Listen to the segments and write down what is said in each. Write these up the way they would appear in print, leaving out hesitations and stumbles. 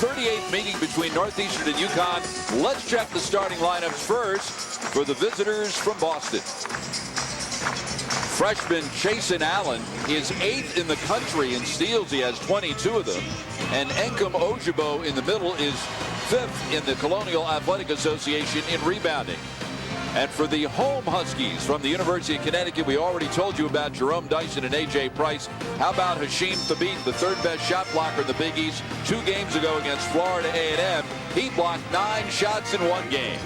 38th meeting between Northeastern and UConn. Let's check the starting lineups first for the visitors from Boston. Freshman Chasen Allen is 8th in the country in steals. He has 22 of them. And Enkum Ojibo in the middle is 5th in the Colonial Athletic Association in rebounding. And for the home Huskies from the University of Connecticut, we already told you about Jerome Dyson and A.J. Price. How about Hashim Thabit, the third best shot blocker in the Big East? 2 games ago against Florida A&M, he blocked 9 shots in 1 game.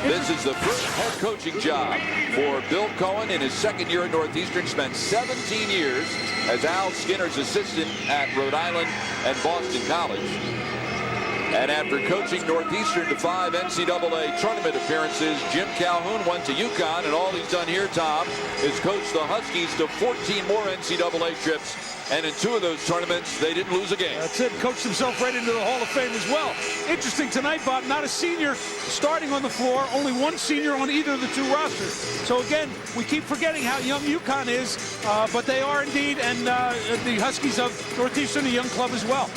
This is the first head coaching job for Bill Cohen in his second year at Northeastern. Spent 17 years as Al Skinner's assistant at Rhode Island and Boston College. And after coaching Northeastern to 5 NCAA tournament appearances, Jim Calhoun went to UConn, and all he's done here, Tom, is coach the Huskies to 14 more NCAA trips. And in 2 of those tournaments, they didn't lose a game. That's it. Coached himself right into the Hall of Fame as well. Interesting tonight, Bob, not a senior starting on the floor, only 1 senior on either of the 2 rosters. So again, we keep forgetting how young UConn is, but they are indeed, and the Huskies of Northeastern, a young club as well.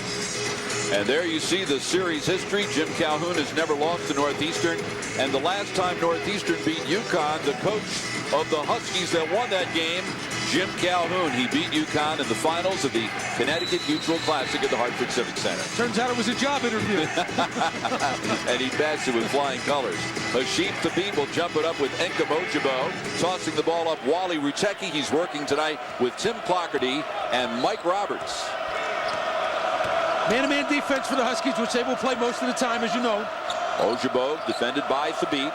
And there you see the series history. Jim Calhoun has never lost to Northeastern. And the last time Northeastern beat UConn, the coach of the Huskies that won that game, Jim Calhoun, he beat UConn in the finals of the Connecticut Mutual Classic at the Hartford Civic Center. Turns out it was a job interview. And he passed it with flying colors. Hashim Thabit will jump it up with Enkum Ojibo. Tossing the ball up, Wally Rutecki. He's working tonight with Tim Clockerty and Mike Roberts. Man-to-man defense for the Huskies, which they will play most of the time, as you know. Ojibo defended by Thabit.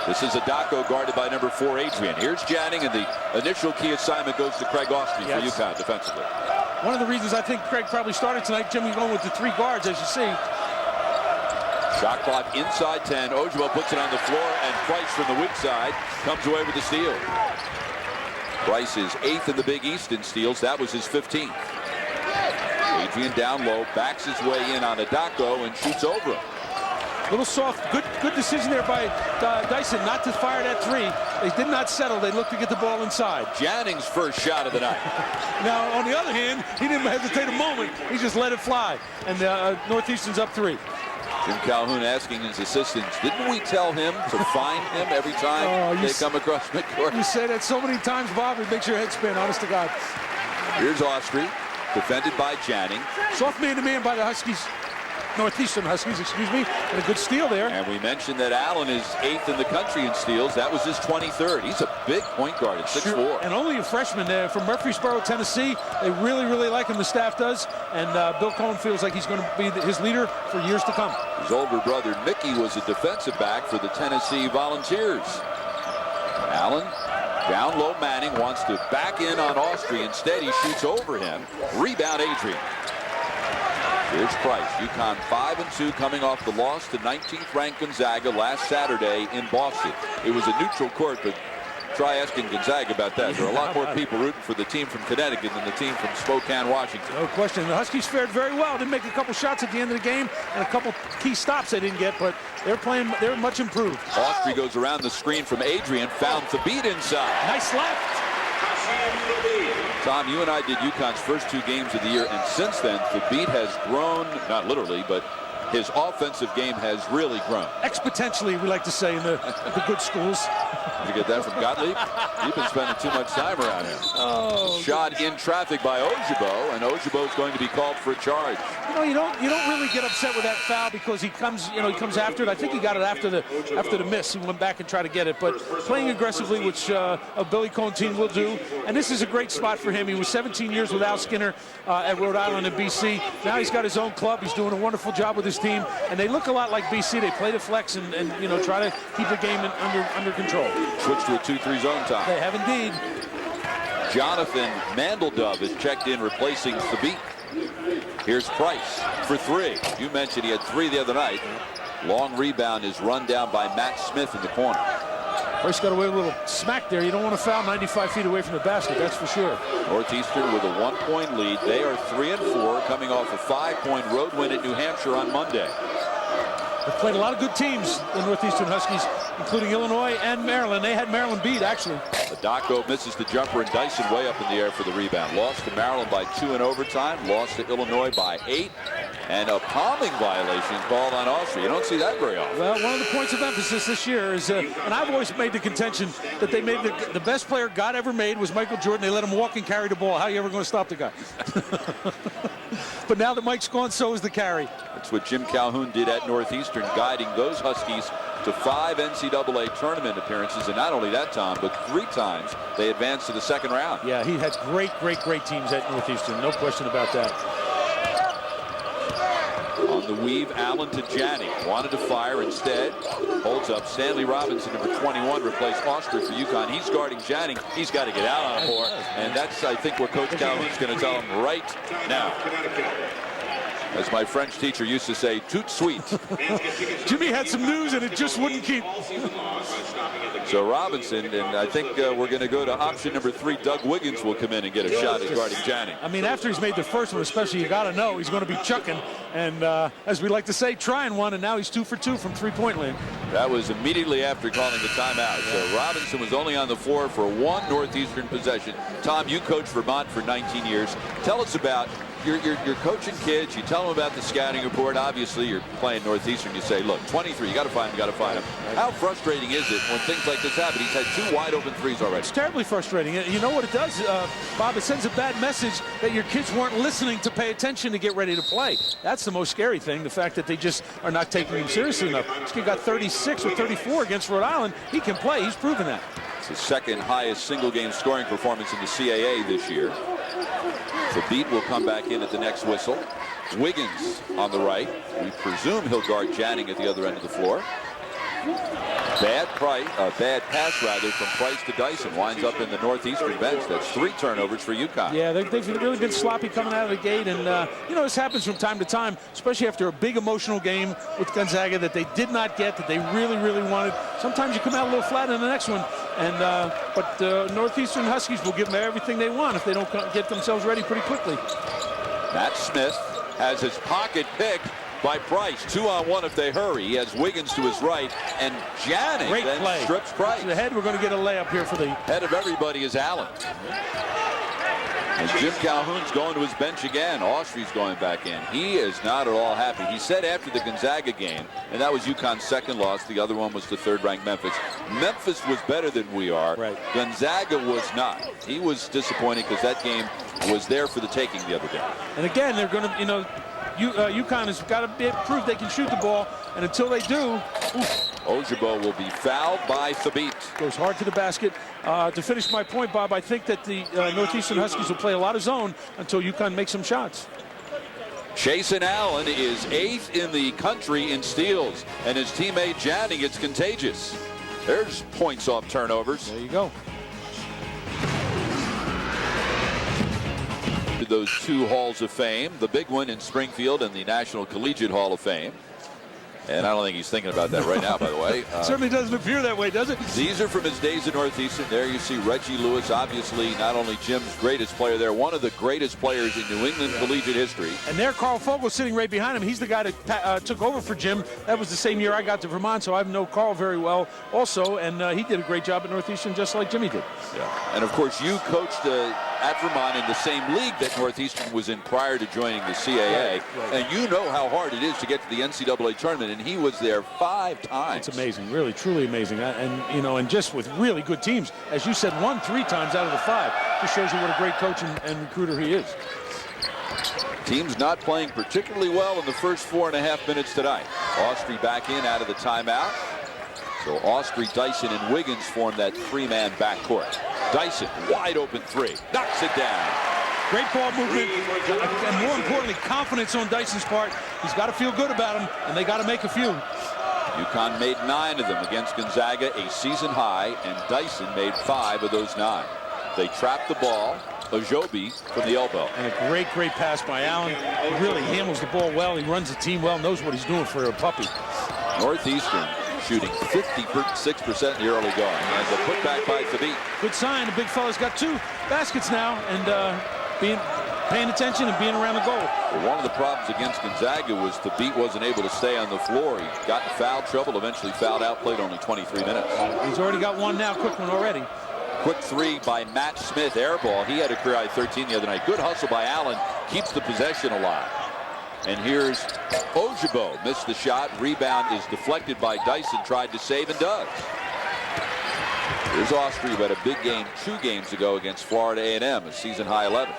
This is Adako guarded by number 4, Adrian. Here's Janning, and the initial key assignment goes to Craig Austrie for UConn defensively. One of the reasons I think Craig probably started tonight, Jimmy, going with the 3 guards, as you see. Shot clock inside 10. Ojibo puts it on the floor, and Price from the weak side comes away with the steal. Price is 8th in the Big East in steals. That was his 15th. Adrian down low, backs his way in on Adako and shoots over him. Little soft, good decision there by Dyson not to fire that 3. They did not settle. They looked to get the ball inside. Janning's first shot of the night. Now, on the other hand, he didn't hesitate a moment. He just let it fly. And Northeastern's up 3. Jim Calhoun asking his assistants, didn't we tell him to find him every time they come across midcourt? You say that so many times, Bob, it makes your head spin, honest to God. Here's Austrie, defended by Janning. Soft man-to-man by the Huskies. Northeastern Huskies, excuse me, and a good steal there. And we mentioned that Allen is 8th in the country in steals. That was his 23rd. He's a big point guard at 6'4". Sure. And only a freshman from Murfreesboro, Tennessee. They really, really like him. The staff does. And Bill Cohen feels like he's going to be his leader for years to come. His older brother, Mickey, was a defensive back for the Tennessee Volunteers. Allen, down low, Manning wants to back in on Austrie. Instead, he shoots over him. Rebound, Adrian. Here's Price. UConn 5-2 coming off the loss to 19th ranked Gonzaga last Saturday in Boston. It was a neutral court, but try asking Gonzaga about that. There are a lot more people rooting for the team from Connecticut than the team from Spokane, Washington. No question. The Huskies fared very well. Didn't make a couple shots at the end of the game and a couple key stops they didn't get, but they're much improved. Austrie goes around the screen from Adrian, found Thabit inside. Nice left. Tom, you and I did UConn's first 2 games of the year, and since then, Thabit has grown, not literally, but his offensive game has really grown. Exponentially, we like to say in the good schools. Did you get that from Gottlieb? You've been spending too much time around him. Oh, shot in traffic by Ojibo, and Ojibo is going to be called for a charge. You don't really get upset with that foul because he comes after it. I think he got it after the miss. He went back and tried to get it, but playing aggressively, which a Billy Cohen team will do. And this is a great spot for him. He was 17 years with Al Skinner at Rhode Island and BC. Now he's got his own club. He's doing a wonderful job with his team, and they look a lot like BC. They play the flex and try to keep the game under control. Switch to a 2-3 zone time. They have indeed. Jonathan Mandeldove is checked in, replacing Thabit. Here's Price for 3. You mentioned he had 3 the other night. Long rebound is run down by Matt Smith in the corner. Price got away with a little smack there. You don't want to foul 95 feet away from the basket, that's for sure. Northeastern with a 1-point lead. They are 3-4, coming off a 5-point road win at New Hampshire on Monday. They've played a lot of good teams, the Northeastern Huskies, including Illinois and Maryland. They had Maryland beat, actually. Adako misses the jumper, and Dyson way up in the air for the rebound. Lost to Maryland by 2 in overtime. Lost to Illinois by 8. And a palming violation called on Austria. You don't see that very often. Well, one of the points of emphasis this year is, and I've always made the contention that they made the best player God ever made was Michael Jordan. They let him walk and carry the ball. How are you ever going to stop the guy? But now that Mike's gone, so is the carry. That's what Jim Calhoun did at Northeastern, guiding those Huskies to 5 NCAA tournament appearances. And not only that, Tom, but 3 times they advanced to the second round. Yeah, he had great teams at Northeastern. No question about that. On the weave, Allen to Janning. Wanted to fire, instead holds up. Stanley Robinson, number 21, replaced Oster for UConn. He's guarding Janning. He's got to get out on the floor. And that's, I think, what Coach Calhoun's going to tell him right now. As my French teacher used to say, tout sweet. Jimmy had some news and it just wouldn't keep. So Robinson, and I think we're going to go to option number 3. Doug Wiggins will come in and get a shot at guarding Janning. I mean, after he's made the first one, especially, you got to know he's going to be chucking. And as we like to say, trying one, and now he's 2 for 2 from three-point land. That was immediately after calling the timeout. So Robinson was only on the floor for 1 Northeastern possession. Tom, you coached Vermont for 19 years. Tell us about you're coaching kids. You tell them about the scouting report. Obviously, you're playing Northeastern. You say, look, 23, you got to find him. How frustrating is it when things like this happen? He's had 2 wide open threes already. It's terribly frustrating. You know what it does, Bob? It sends a bad message that your kids weren't listening to pay attention to get ready to play. That's the most scary thing, the fact that they just are not taking him seriously enough. This kid got 36 or 34 against Rhode Island. He can play. He's proven that. It's the 2nd highest single-game scoring performance in the CAA this year. The beat will come back in at the next whistle. Wiggins on the right. We presume he'll guard Janning at the other end of the floor. Bad pass from Price to Dyson. Winds up in the Northeastern bench. That's 3 turnovers for UConn. Yeah, they've really been sloppy coming out of the gate. And, you know, this happens from time to time, especially after a big emotional game with Gonzaga that they did not get, that they really wanted. Sometimes you come out a little flat in the next one. And but Northeastern Huskies will give them everything they want if they don't get themselves ready pretty quickly. Matt Smith has his pocket pick by Price. 2-on-1 if they hurry. He has Wiggins to his right, and Janning then strips Price. To the head, we're going to get a layup here for the head of everybody is Allen. And Jim Calhoun's going to his bench again. Austria's going back in. He is not at all happy. He said after the Gonzaga game, and that was UConn's 2nd loss. The other one was the 3rd-ranked Memphis. Memphis was better than we are. Right. Gonzaga was not. He was disappointed because that game was there for the taking the other day. And again, they're going to, you know, UConn has got to prove they can shoot the ball, and until they do, Ojabo will be fouled by Thabit. Goes hard to the basket. To finish my point, Bob, I think that the Northeastern Huskies will play a lot of zone until UConn makes some shots. Chasen Allen is 8th in the country in steals, and his teammate Janning, it's contagious. There's points off turnovers. There you go. Those 2 halls of fame, the big one in Springfield and the National Collegiate Hall of Fame. And I don't think he's thinking about that right now, by the way. Certainly doesn't appear that way, does it? These are from his days at Northeastern. There you see Reggie Lewis, obviously not only Jim's greatest player there, one of the greatest players in New England collegiate history. And there, Carl Fogel sitting right behind him. He's the guy that took over for Jim. That was the same year I got to Vermont, so I know Carl very well also. And he did a great job at Northeastern, just like Jimmy did. Yeah. And, of course, you coached at Vermont in the same league that Northeastern was in prior to joining the CAA. Right. And you know how hard it is to get to the NCAA tournament, and he was there 5 times. It's amazing, really, truly amazing. And, you know, and just with really good teams. As you said, won 3 times out of the 5. Just shows you what a great coach and recruiter he is. Team's not playing particularly well in the first 4.5 minutes tonight. Austria back in out of the timeout. So Austria, Dyson, and Wiggins form that 3-man backcourt. Dyson, wide open 3, knocks it down. Great ball movement, and more importantly, confidence on Dyson's part. He's got to feel good about him, and they got to make a few. UConn made 9 of them against Gonzaga, a season high, and Dyson made 5 of those 9. They trapped the ball. Ojobi from the elbow. And a great pass by Allen. He really handles the ball well. He runs the team well, knows what he's doing for a puppy. Northeastern shooting 56% in the early going. And the putback by Thabit. Good sign. The big fella's got 2 baskets now, and paying attention and being around the goal. Well, one of the problems against Gonzaga was Thabit wasn't able to stay on the floor. He got in foul trouble, eventually fouled out, played only 23 minutes. He's already got 1 now, quick one already. Quick 3 by Matt Smith, air ball. He had a career high 13 the other night. Good hustle by Allen, keeps the possession alive. And here's Ojabo. Missed the shot. Rebound is deflected by Dyson. Tried to save and does. Here's Austrie, who had a big game 2 games ago against Florida A&M, a season-high 11.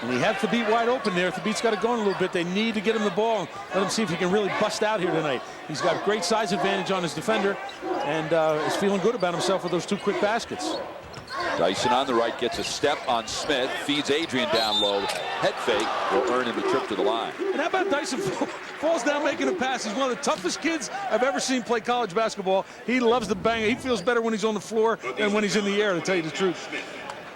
And he had Thabit wide open there. Thabit's got to go in a little bit. They need to get him the ball and let him see if he can really bust out here tonight. He's got great size advantage on his defender and is feeling good about himself with those 2 quick baskets. Dyson on the right gets a step on Smith, feeds Adrian down low. Head fake will earn him a trip to the line. And how about Dyson falls down making a pass? He's one of the toughest kids I've ever seen play college basketball. He loves the bang. He feels better when he's on the floor than when he's in the air, to tell you the truth.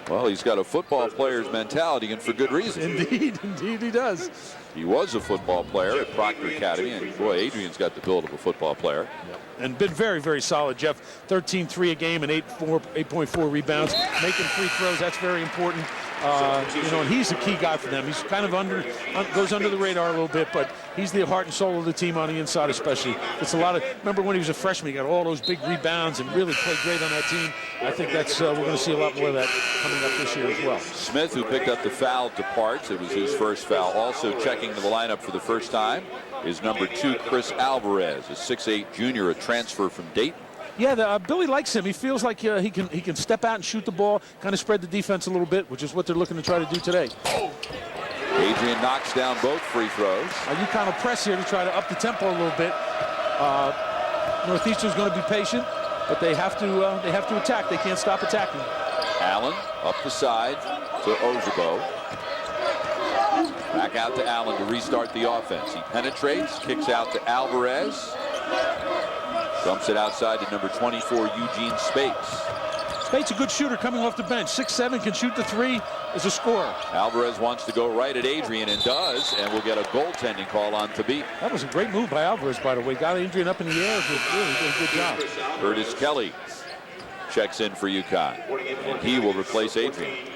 Well, he's got a football player's mentality, and for good reason. Indeed he does. He was a football player at Proctor Academy, and boy, Adrian's got the build of a football player. And been very, very solid, Jeff. 13-3 a game and 8.4 rebounds. Making free throws, that's very important. You know, and he's a key guy for them. He's kind of goes under the radar a little bit, but he's the heart and soul of the team on the inside especially. It's a lot of, remember when he was a freshman, he got all those big rebounds and really played great on that team. I think that's, we're going to see a lot more of that coming up this year as well. Smith, who picked up the foul, departs. It was his first foul. Also checking to the lineup for the first time is number 2, Chris Alvarez, a 6'8" junior, a transfer from Dayton. Yeah, Billy likes him. He feels like he can step out and shoot the ball, kind of spread the defense a little bit, which is what they're looking to try to do today. Adrian knocks down both free throws. UConn will press here to try to up the tempo a little bit. Northeastern's going to be patient, but they have to attack. They can't stop attacking. Allen up the side to Ojabo. Back out to Allen to restart the offense. He penetrates, kicks out to Alvarez. Dumps it outside to number 24, Eugene Spates. Spates a good shooter coming off the bench. 6'7", can shoot the 3, is a scorer. Alvarez wants to go right at Adrian and does, and we'll get a goaltending call on Thabit. That was a great move by Alvarez, by the way. Got Adrian up in the air. Really did a good job. Curtis Kelly checks in for UConn, and he will replace Adrian.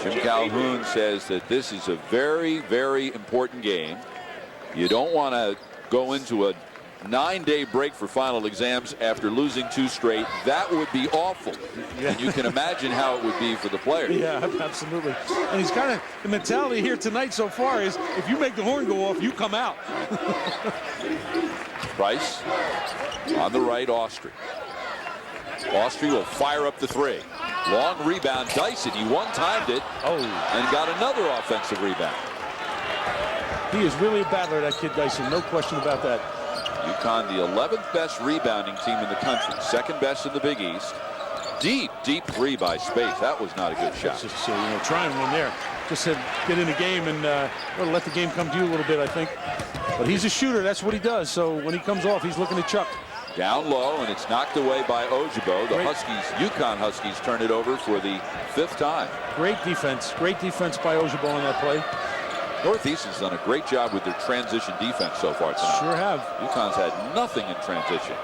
Jim Calhoun says that this is a very, very important game. You don't want to go into a 9-day break for final exams after losing 2 straight. That would be awful. Yeah. And you can imagine how it would be for the players. Yeah, absolutely. And he's kind of, the mentality here tonight so far is if you make the horn go off, you come out. Price on the right, Austrie. Austrie will fire up the 3. Long rebound, Dyson. He one-timed it and got another offensive rebound. He is really a battler, that kid Dyson. No question about that. UConn, the 11th best rebounding team in the country, 2nd best in the Big East. Deep 3 by Spates. That was not a good shot. Just trying one there. Just said get in the game and let the game come to you a little bit, I think. But he's a shooter. That's what he does. So when he comes off, he's looking to chuck. Down low, and it's knocked away by Ojabo. The UConn Huskies turn it over for the 5th time. Great defense by Ojabo on that play. Northeastern's done a great job with their transition defense so far tonight. Sure have. UConn's had nothing in transition.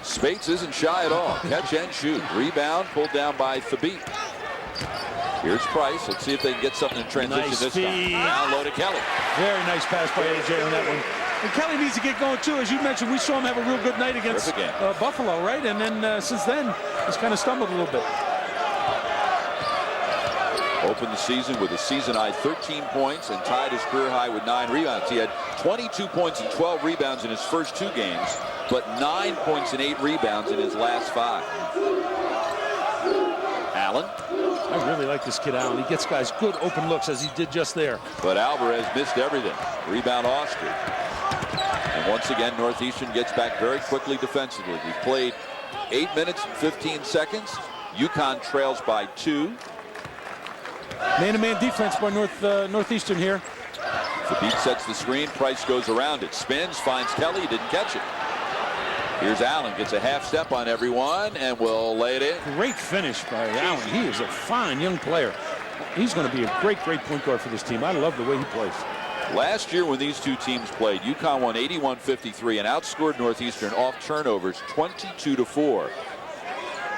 Spates isn't shy at all. Catch and shoot. Rebound pulled down by Thabit. Here's Price. Let's see if they can get something in transition this time. Down low to Kelly. Very nice pass by AJ on that one. And Kelly needs to get going too. As you mentioned, we saw him have a real good night against Buffalo, right? And then since then, he's kind of stumbled a little bit. Opened the season with a season-high 13 points and tied his career high with 9 rebounds. He had 22 points and 12 rebounds in his first 2 games, but 9 points and 8 rebounds in his last 5. Allen. I really like this kid, Allen. He gets guys good open looks, as he did just there. But Alvarez missed everything. Rebound Austrie. And once again, Northeastern gets back very quickly defensively. We've played 8 minutes and 15 seconds. UConn trails by 2. Man-to-man defense by Northeastern here. Thabit sets the screen. Price goes around it. Spins, finds Kelly. Didn't catch it. Here's Allen. Gets a half step on everyone and will lay it in. Great finish by Allen. He is a fine young player. He's going to be a great point guard for this team. I love the way he plays. Last year when these 2 teams played, UConn won 81-53 and outscored Northeastern off turnovers 22-4.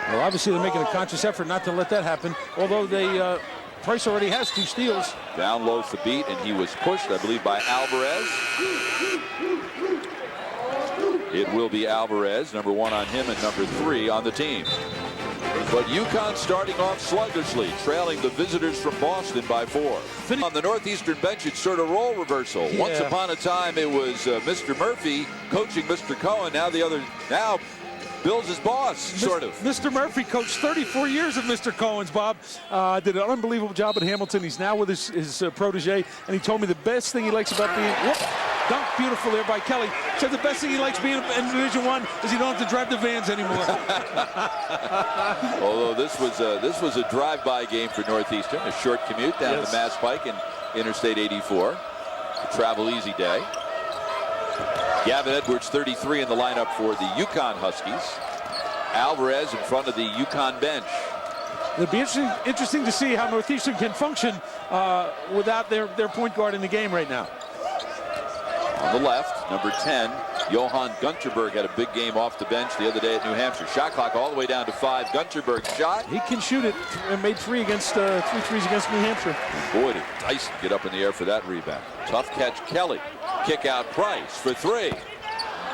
Well, obviously they're making a conscious effort not to let that happen, although they Price already has 2 steals. Down low Thabit, and he was pushed, I believe, by Alvarez. It will be Alvarez, number 1 on him and number 3 on the team. But UConn starting off sluggishly, trailing the visitors from Boston by 4. On the Northeastern bench, it's sort of role reversal. Yeah. Once upon a time, it was Mr. Murphy coaching Mr. Cohen. Now Bill's his boss, sort of. Mr. Murphy coached 34 years of Mr. Cohen's, Bob. Did an unbelievable job at Hamilton. He's now with his protege, and he told me the best thing he likes about being... Dunk beautiful there by Kelly. Said the best thing he likes being in Division I is he don't have to drive the vans anymore. Although this was a drive-by game for Northeastern, a short commute down to Mass Pike and Interstate 84. A travel easy day. Gavin Edwards, 33 in the lineup for the UConn Huskies. Alvarez in front of the UConn bench. It'll be interesting to see how Northeastern can function without their point guard in the game right now. On the left, number 10, Johan Gunterberg had a big game off the bench the other day at New Hampshire. Shot clock all the way down to 5. Gunterberg shot. He can shoot it and made three threes against New Hampshire. And boy, did Dyson get up in the air for that rebound. Tough catch, Kelly. Kick out Price for 3.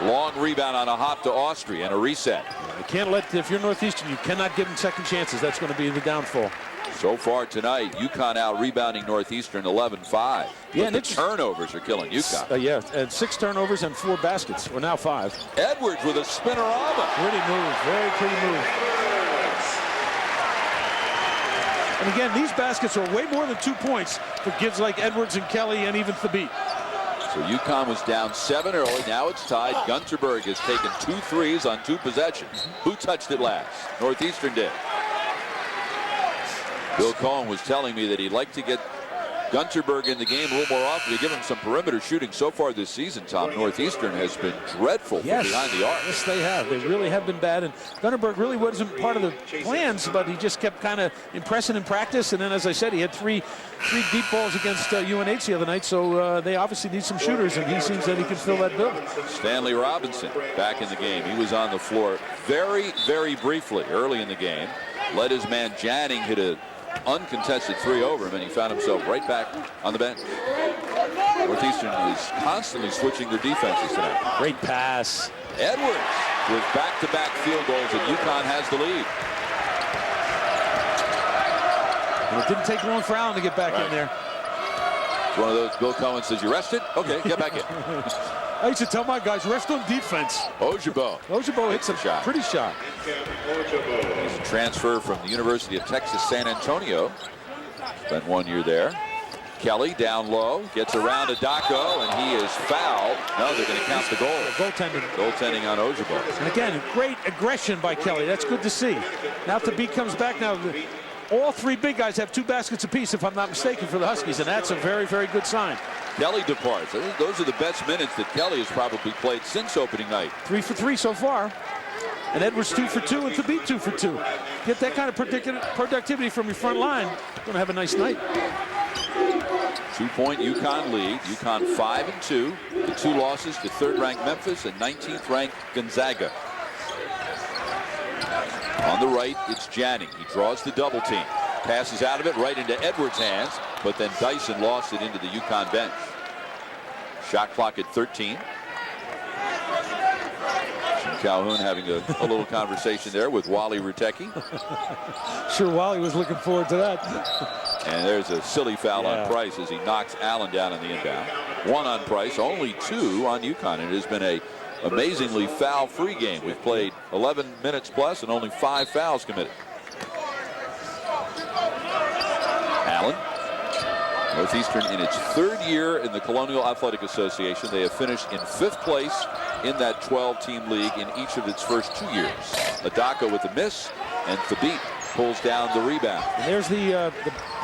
Long rebound on a hop to Austria and a reset. You can't if you're Northeastern, you cannot give them second chances. That's going to be the downfall. So far tonight, UConn out rebounding Northeastern 11-5. Yeah, and the turnovers are killing UConn. Yeah, and 6 turnovers and 4 baskets. Or now 5. Edwards with a spinorama. Pretty move, very pretty move. And again, these baskets are way more than 2 points for kids like Edwards and Kelly and even Thabit. So UConn was down 7 early. Now it's tied. Gunterberg has taken 2 threes on 2 possessions. Who touched it last? Northeastern did. Bill Cohen was telling me that he'd like to get Gunterberg in the game a little more often to give him some perimeter shooting. So far this season, Tom, Northeastern has been dreadful from behind the arc. Yes, they have. They really have been bad. And Gunterberg really wasn't part of the plans, but he just kept kind of impressing in practice. And then, as I said, he had three deep balls against UNH the other night. So they obviously need some shooters, and he seems that he can fill that bill. Stanley Robinson back in the game. He was on the floor very, very briefly early in the game. Let his man Janning hit a uncontested 3 over him, and he found himself right back on the bench. Northeastern is constantly switching their defenses tonight. Great pass. Edwards with back-to-back field goals, and UConn has the lead. And it didn't take long for Allen to get back in there. It's one of those Bill Cohen says, you rested? Okay, get back in. I used to tell my guys, rest on defense. Ojabo hits a pretty shot. He's a transfer from the University of Texas San Antonio. Spent 1 year there. Kelly down low, gets around Adako, and he is fouled. No, they're going to count the goal. Goaltending on Ojabo. And again, great aggression by Kelly. That's good to see. Now Thabit comes back now. All 3 big guys have 2 baskets apiece, if I'm not mistaken, for the Huskies, and that's a very, very good sign. Kelly departs. I think those are the best minutes that Kelly has probably played since opening night. 3 for 3 so far. And Edwards 2 for 2 and Thabit 2 for 2. Get that kind of productivity from your front line. Going to have a nice night. 2-point UConn lead. UConn 5-2. The 2 losses to 3rd-ranked Memphis and 19th-ranked Gonzaga. On the right, it's Janning. He draws the double team. Passes out of it right into Edwards' hands, but then Dyson lost it into the UConn bench. Shot clock at 13. Jim Calhoun having a little conversation there with Wally Rutecki. Sure, Wally was looking forward to that. And there's a silly foul on Price as he knocks Allen down in the inbound. 1 on Price, only 2 on UConn. It has been a amazingly foul-free game. We've played 11 minutes plus and only 5 fouls committed. Allen. Northeastern in its 3rd year in the Colonial Athletic Association. They have finished in 5th place in that 12-team league in each of its first 2 years. Adako with a miss, and Thabit pulls down the rebound. And there's the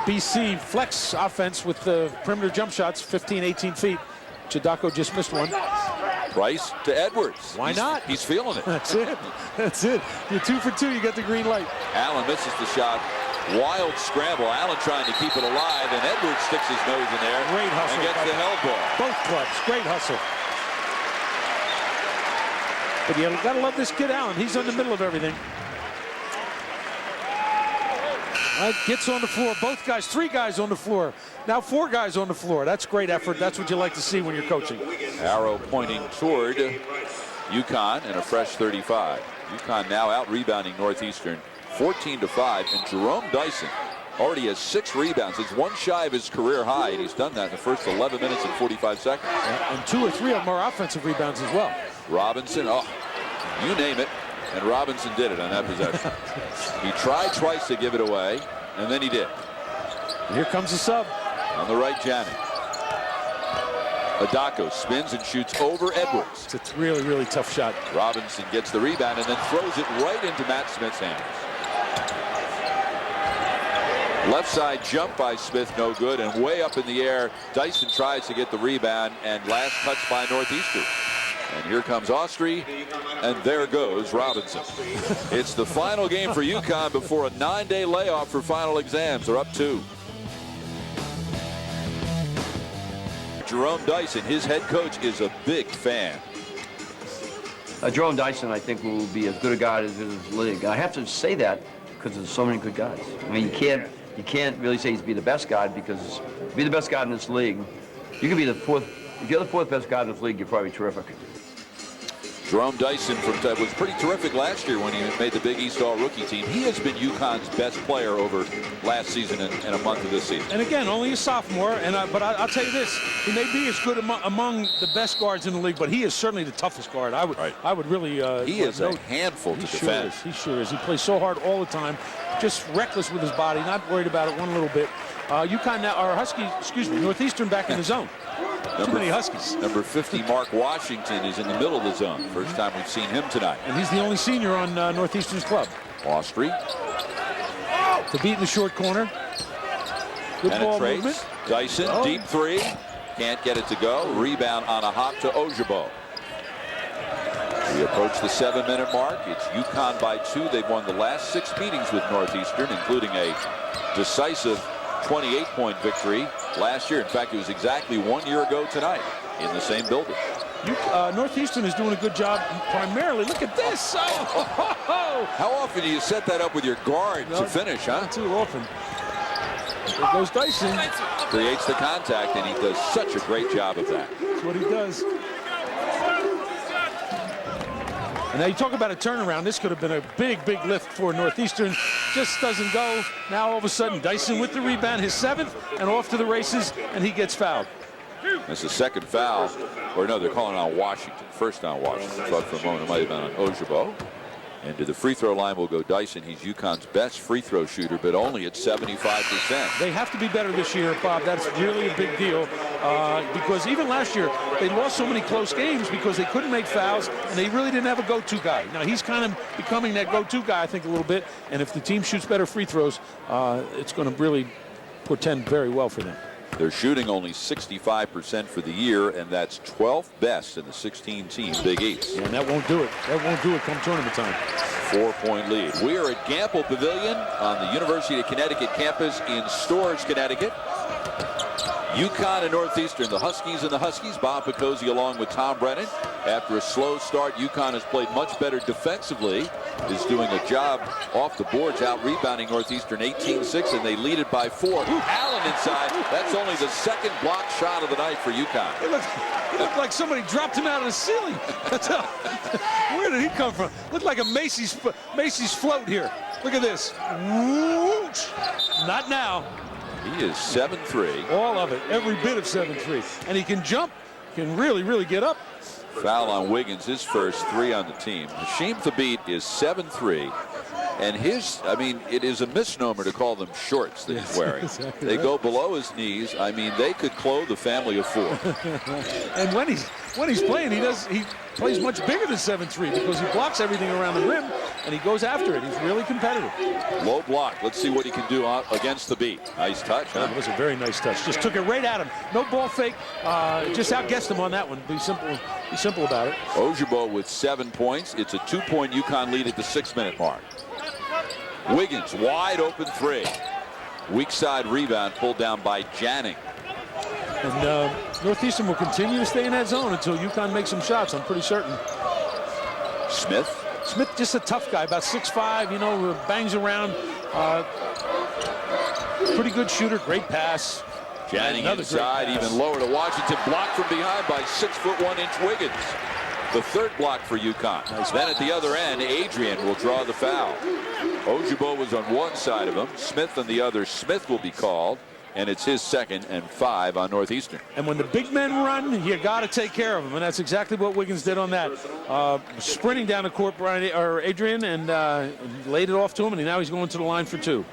BC flex offense with the perimeter jump shots, 15, 18 feet. Adako just missed one. Price to Edwards. Why not? He's feeling it. That's it. That's it. You're 2 for 2. You got the green light. Allen misses the shot. Wild scramble. Allen trying to keep it alive, and Edwards sticks his nose in there. Great hustle. And gets the held ball. Both clubs. Great hustle. But you got to love this kid, Allen. He's in the middle of everything. Gets on the floor. Both guys, 3 guys on the floor. Now 4 guys on the floor. That's great effort. That's what you like to see when you're coaching. Arrow pointing toward UConn and a fresh 35. UConn now out rebounding Northeastern 14-5. And Jerome Dyson already has 6 rebounds. It's one shy of his career high, and he's done that in the first 11 minutes and 45 seconds. And 2 or 3 of them are offensive rebounds as well. Robinson, oh, you name it, and Robinson did it on that possession. He tried twice to give it away, and then he did. And here comes the sub. On the right, Janet. Adako spins and shoots over Edwards. It's a really, really tough shot. Robinson gets the rebound and then throws it right into Matt Smith's hands. Left side jump by Smith, no good, and way up in the air, Dyson tries to get the rebound, and last touch by Northeastern. And here comes Austrie, and there goes Robinson. It's the final game for UConn before a 9-day layoff for final exams. They're up 2. Jerome Dyson, his head coach, is a big fan. Jerome Dyson, I think, will be as good a guy as his league. I have to say that because there's so many good guys. I mean, you can't really say he's be the best guy, because to be the best guy in this league, you can be the 4th. If you're the 4th best guy in this league, you're probably terrific. Jerome Dyson was pretty terrific last year when he made the Big East All-Rookie team. He has been UConn's best player over last season and a month of this season. And again, only a sophomore. But I'll tell you this: he may be as good among the best guards in the league, but he is certainly the toughest guard. I would really. He is a handful to defend. He sure is. He plays so hard all the time, just reckless with his body, not worried about it one little bit. UConn now, or Huskies, excuse me, Northeastern back in the zone. Too many Huskies. Number 50, Mark Washington, is in the middle of the zone. First time we've seen him tonight. And he's the only senior on Northeastern's club. Austrie. To beat in the short corner. Good ball movement. Dyson, deep 3. Can't get it to go. Rebound on a hop to Ojabo. We approach the 7-minute mark. It's UConn by 2. They've won the last 6 meetings with Northeastern, including a decisive 28-point victory last year. In fact, it was exactly 1 year ago tonight in the same building. Northeastern is doing a good job primarily. Look at this. How often do you set that up with your guard to finish, huh? Not too often. There goes Dyson. Creates the contact, and he does such a great job of that. That's what he does. And now you talk about a turnaround. This could have been a big, big lift for Northeastern. Just doesn't go. Now all of a sudden, Dyson with the rebound, his 7th, and off to the races, and he gets fouled. That's the second foul. Or no, they're calling on Washington. First on Washington. Thought for a moment it might have been on Ojabo. And to the free throw line will go Dyson. He's UConn's best free throw shooter, but only at 75%. They have to be better this year, Bob. That's really a big deal, because even last year they lost so many close games because they couldn't make fouls, and they really didn't have a go-to guy. Now he's kind of becoming that go-to guy, I think, a little bit. And if the team shoots better free throws, it's going to really portend very well for them. They're shooting only 65% for the year, and that's 12th best in the 16-team Big East. Yeah, and that won't do it. That won't do it come tournament time. 4-point lead. We are at Gamble Pavilion on the University of Connecticut campus in Storrs, Connecticut. UConn and Northeastern, the Huskies and the Huskies. Bob Picozzi along with Tom Brennan. After a slow start, UConn has played much better defensively, is doing a job off the boards, out rebounding Northeastern 18-6, and they lead it by 4. Allen inside. That's only the 2nd block shot of the night for UConn. It looked like somebody dropped him out of the ceiling. Where did he come from? Looked like a Macy's float here. Look at this. Whoosh. Not now. He is 7-3. All of it, every bit of 7-3. And he can jump, can really, really get up. Foul on Wiggins, his first 3 on the team. Hasheem Thabit is 7-3. And it is a misnomer to call them shorts that he's wearing. Exactly they right. go below his knees. I mean, they could clothe a family of 4. And when he's playing, he plays much bigger than 7-3 because he blocks everything around the rim and he goes after it. He's really competitive. Low block. Let's see what he can do against the beat. Nice touch, huh? That was a very nice touch. Just took it right at him. No ball fake. Just outguessed him on that one. Be simple about it. Ojabo with 7 points. It's a 2-point UConn lead at the 6-minute mark. Wiggins, wide open 3. Weak side rebound pulled down by Janning. And Northeastern will continue to stay in that zone until UConn makes some shots, I'm pretty certain. Smith, just a tough guy, about 6'5", bangs around. Pretty good shooter, great pass. Janning inside, even lower to Washington. Blocked from behind by 6'1" Wiggins. the third block for UConn. Then at the other end, Adrian will draw the foul. Ojibo was on one side of him, Smith on the other. Smith will be called, and it's his 2nd and 5 on Northeastern. And when the big men run, you got to take care of them, and that's exactly what Wiggins did on that. Sprinting down the court, Adrian, and laid it off to him, and now he's going to the line for 2.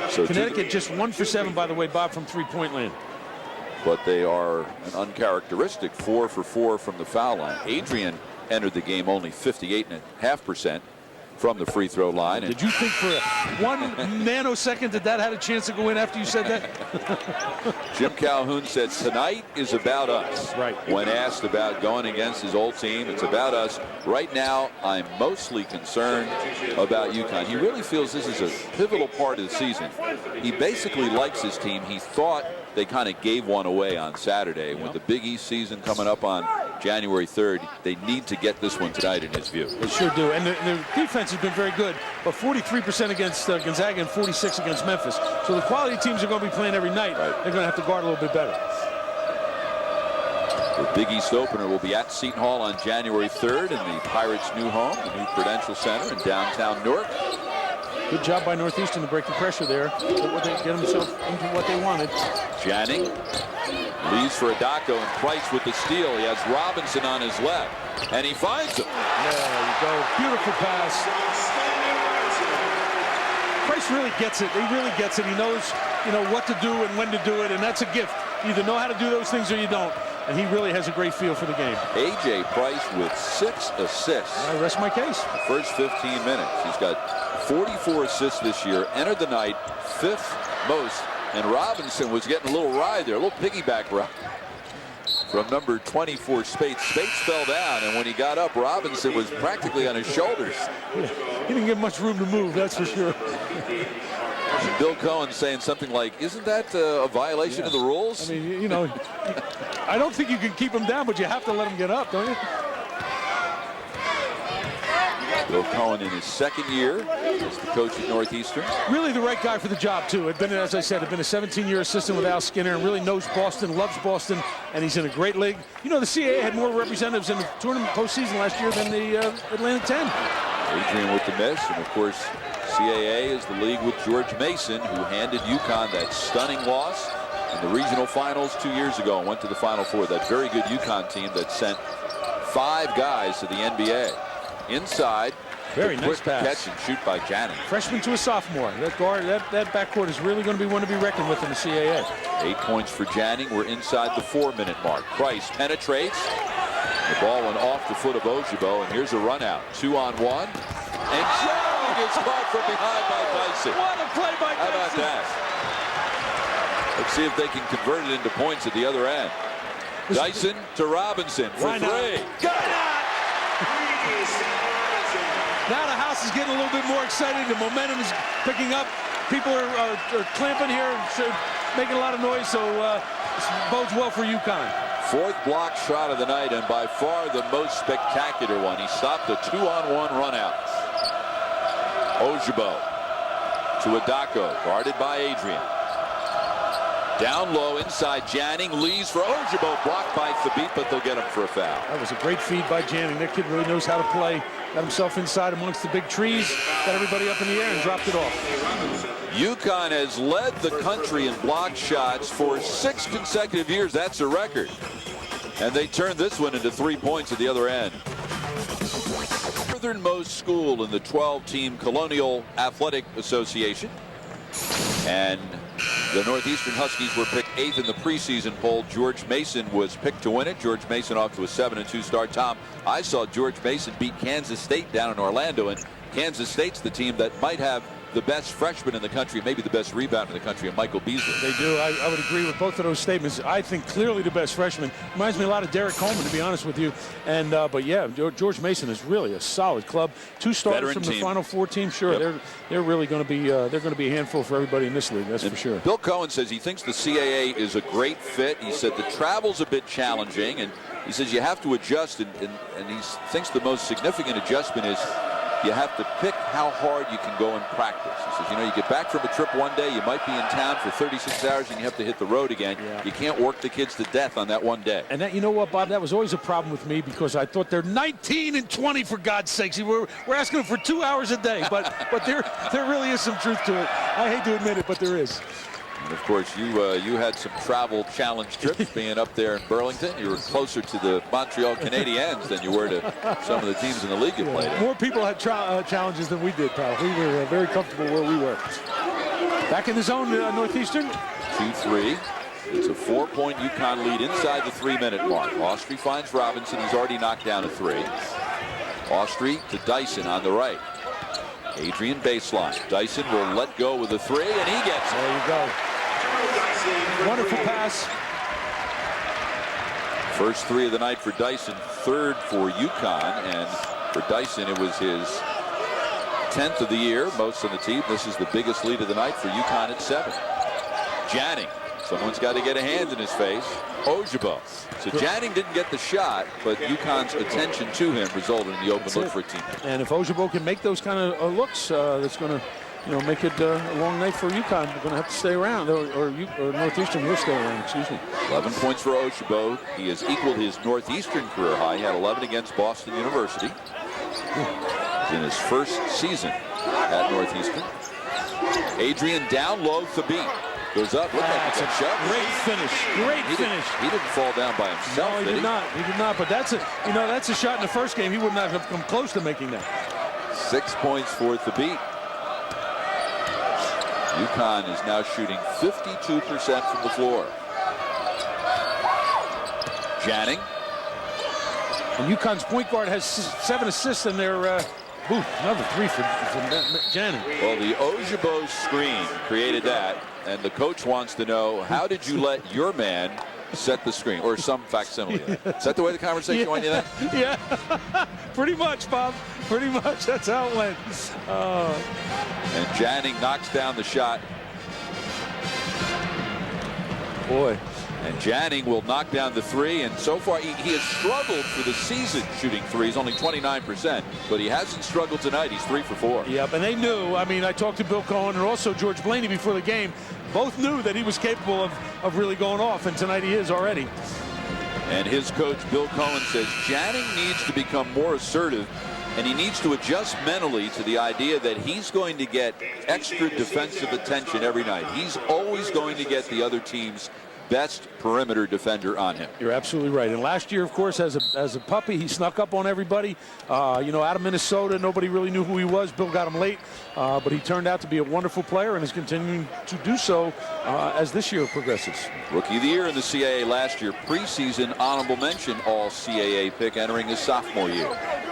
So Connecticut just 1 for 7, by the way, Bob, from three-point land. But they are an uncharacteristic 4 for 4 from the foul line. Adrian entered the game only 58.5% from the free throw line. Did you think for 1 nanosecond that had a chance to go in after you said that? Jim Calhoun said tonight is about us. Right. When asked about going against his old team, it's about us. Right now, I'm mostly concerned about UConn. He really feels this is a pivotal part of the season. He basically likes his team. He thought they kind of gave one away on Saturday. With the Big East season coming up on January 3rd, they need to get this one tonight in his view. They sure do. And the defense has been very good, but 43% against Gonzaga and 46% against Memphis. So the quality teams are going to be playing every night. Right. They're going to have to guard a little bit better. The Big East opener will be at Seton Hall on January 3rd in the Pirates' new home, the new Prudential Center in downtown Newark. Good job by Northeastern to break the pressure there. Get themselves into what they wanted. Janning leads for Adako, and Price with the steal. He has Robinson on his left, and he finds him. There you go. Beautiful pass. Price really gets it. He really gets it. He knows, what to do and when to do it, and that's a gift. You either know how to do those things or you don't. And he really has a great feel for the game. A.J. Price with 6 assists. I rest my case. The first 15 minutes. He's got 44 assists this year. Entered the night 5th most. And Robinson was getting a little ride there, a little piggyback ride from number 24, Spates. Spates fell down, and when he got up, Robinson was practically on his shoulders. He didn't get much room to move, that's for sure. And Bill Cohen saying something like, isn't that a violation of the rules? I mean, I don't think you can keep him down, but you have to let him get up, don't you? Bill Cohen in his 2nd year as the coach at Northeastern. Really the right guy for the job, too. As I said, had been a 17-year assistant with Al Skinner and really knows Boston, loves Boston, and he's in a great league. The CAA had more representatives in the tournament postseason last year than the Atlanta 10. Adrian with the miss, and of course, CAA is the league with George Mason, who handed UConn that stunning loss in the regional finals 2 years ago and went to the Final Four. That very good UConn team that sent 5 guys to the NBA. Inside, very nice pass. Catch and shoot by Janning. Freshman to a sophomore. That backcourt is really going to be one to be reckoned with in the CAA. 8 points for Janning. We're inside the 4-minute mark. Price penetrates. The ball went off the foot of Ojibo, and here's a run out. 2-on-1. And Janning is caught from behind by Dyson. What a play by Dyson. How about that? Let's see if they can convert it into points at the other end. Dyson to Robinson for 3. Got it! Now the house is getting a little bit more excited. The momentum is picking up. People are clamping here and making a lot of noise, so this bodes well for UConn. 4th block shot of the night, and by far the most spectacular one. He stopped a 2-on-1 run out. Ojibo to Adako, guarded by Adrian. Down low inside Janning, leads for Ojibo, blocked by Thabit, but they'll get him for a foul. That was a great feed by Janning. That kid really knows how to play. Got himself inside amongst the big trees, got everybody up in the air and dropped it off. UConn has led the country in block shots for 6 consecutive years. That's a record. And they turned this one into 3 points at the other end. Northernmost school in the 12-team Colonial Athletic Association. And the Northeastern Huskies were picked 8th in the preseason poll. George Mason was picked to win it. George Mason off to a 7-2 start. Tom, I saw George Mason beat Kansas State down in Orlando, and Kansas State's the team that might have the best freshman in the country, maybe the best rebounder in the country, and Michael Beasley. They do. I would agree with both of those statements. I think clearly the best freshman. Reminds me a lot of Derek Coleman, to be honest with you. And but yeah, George Mason is really a solid club. 2 starters Veteran from team. The Final Four team. Sure, Yep. they're really going to be they're going to be a handful for everybody in this league. That's for sure. Bill Cohen says he thinks the CAA is a great fit. He said the travel's a bit challenging, and he says you have to adjust. And he thinks the most significant adjustment is you have to pick how hard you can go in practice. He says, you know, you get back from a trip one day, you might be in town for 36 hours, and you have to hit the road again. Yeah. You can't work the kids to death on that one day. And that, you know what, Bob, that was always a problem with me because I thought they're 19 and 20, for God's sakes. We're asking them for 2 hours a day, but there really is some truth to it. I hate to admit it, but there is. And of course, you had some travel challenge trips being up there in Burlington. You were closer to the Montreal Canadiens than you were to some of the teams in the league you played in. More people had challenges than we did, pal. We were very comfortable where we were. Back in the zone, Northeastern. 2-3. It's a 4-point UConn lead inside the 3-minute mark. Austrie finds Robinson. He's already knocked down a 3. Austrie to Dyson on the right. Adrian baseline. Dyson will let go with a 3, and he gets it. There you go. Wonderful pass. First 3 of the night for Dyson, 3rd for UConn, and for Dyson it was his 10th of the year, most on the team. This is the biggest lead of the night for UConn at 7. Janning. Someone's got to get a hand in his face. Ojabo. So Janning didn't get the shot, but UConn's attention to him resulted in the open look for a team. And if Ojabo can make those kind of looks, that's going to, make it a long night for UConn. They're going to have to stay around, or Northeastern will stay around. Excuse me. 11 points for Ojabo. He has equaled his Northeastern career high. He had 11 against Boston University. He's in his first season at Northeastern. Adrian down low, Thabit. Goes up, looked like he got shoved. Great finish. He didn't fall down by himself. No, he did not. He did not. But that's a shot in the first game. He would not have come close to making that. 6 points for Thabit. UConn is now shooting 52% from the floor. Janning. And UConn's point guard has 7 assists in their. Another 3 from Janning. Well, the Ojabo screen created that, and the coach wants to know, how did you let your man set the screen, or some facsimile of that? Is that the way the conversation went, you think? Yeah, pretty much, Bob. Pretty much. That's how it went. And Janning knocks down the shot. Boy. And Janning will knock down the 3, and so far he has struggled for the season shooting threes, only 29%, but he hasn't struggled tonight. He's 3 for 4. Yep, and they knew. I mean, I talked to Bill Cohen and also George Blaney before the game. Both knew that he was capable of really going off, and tonight he is already. And his coach, Bill Cohen, says Janning needs to become more assertive, and he needs to adjust mentally to the idea that he's going to get extra defensive attention every night. He's always going to get the other team's best perimeter defender on him. You're absolutely right. And last year, of course, as a puppy, he snuck up on everybody. Out of Minnesota, nobody really knew who he was. Bill got him late, but he turned out to be a wonderful player and is continuing to do so as this year progresses. Rookie of the year in the CAA last year, preseason honorable mention All-CAA pick entering his sophomore year.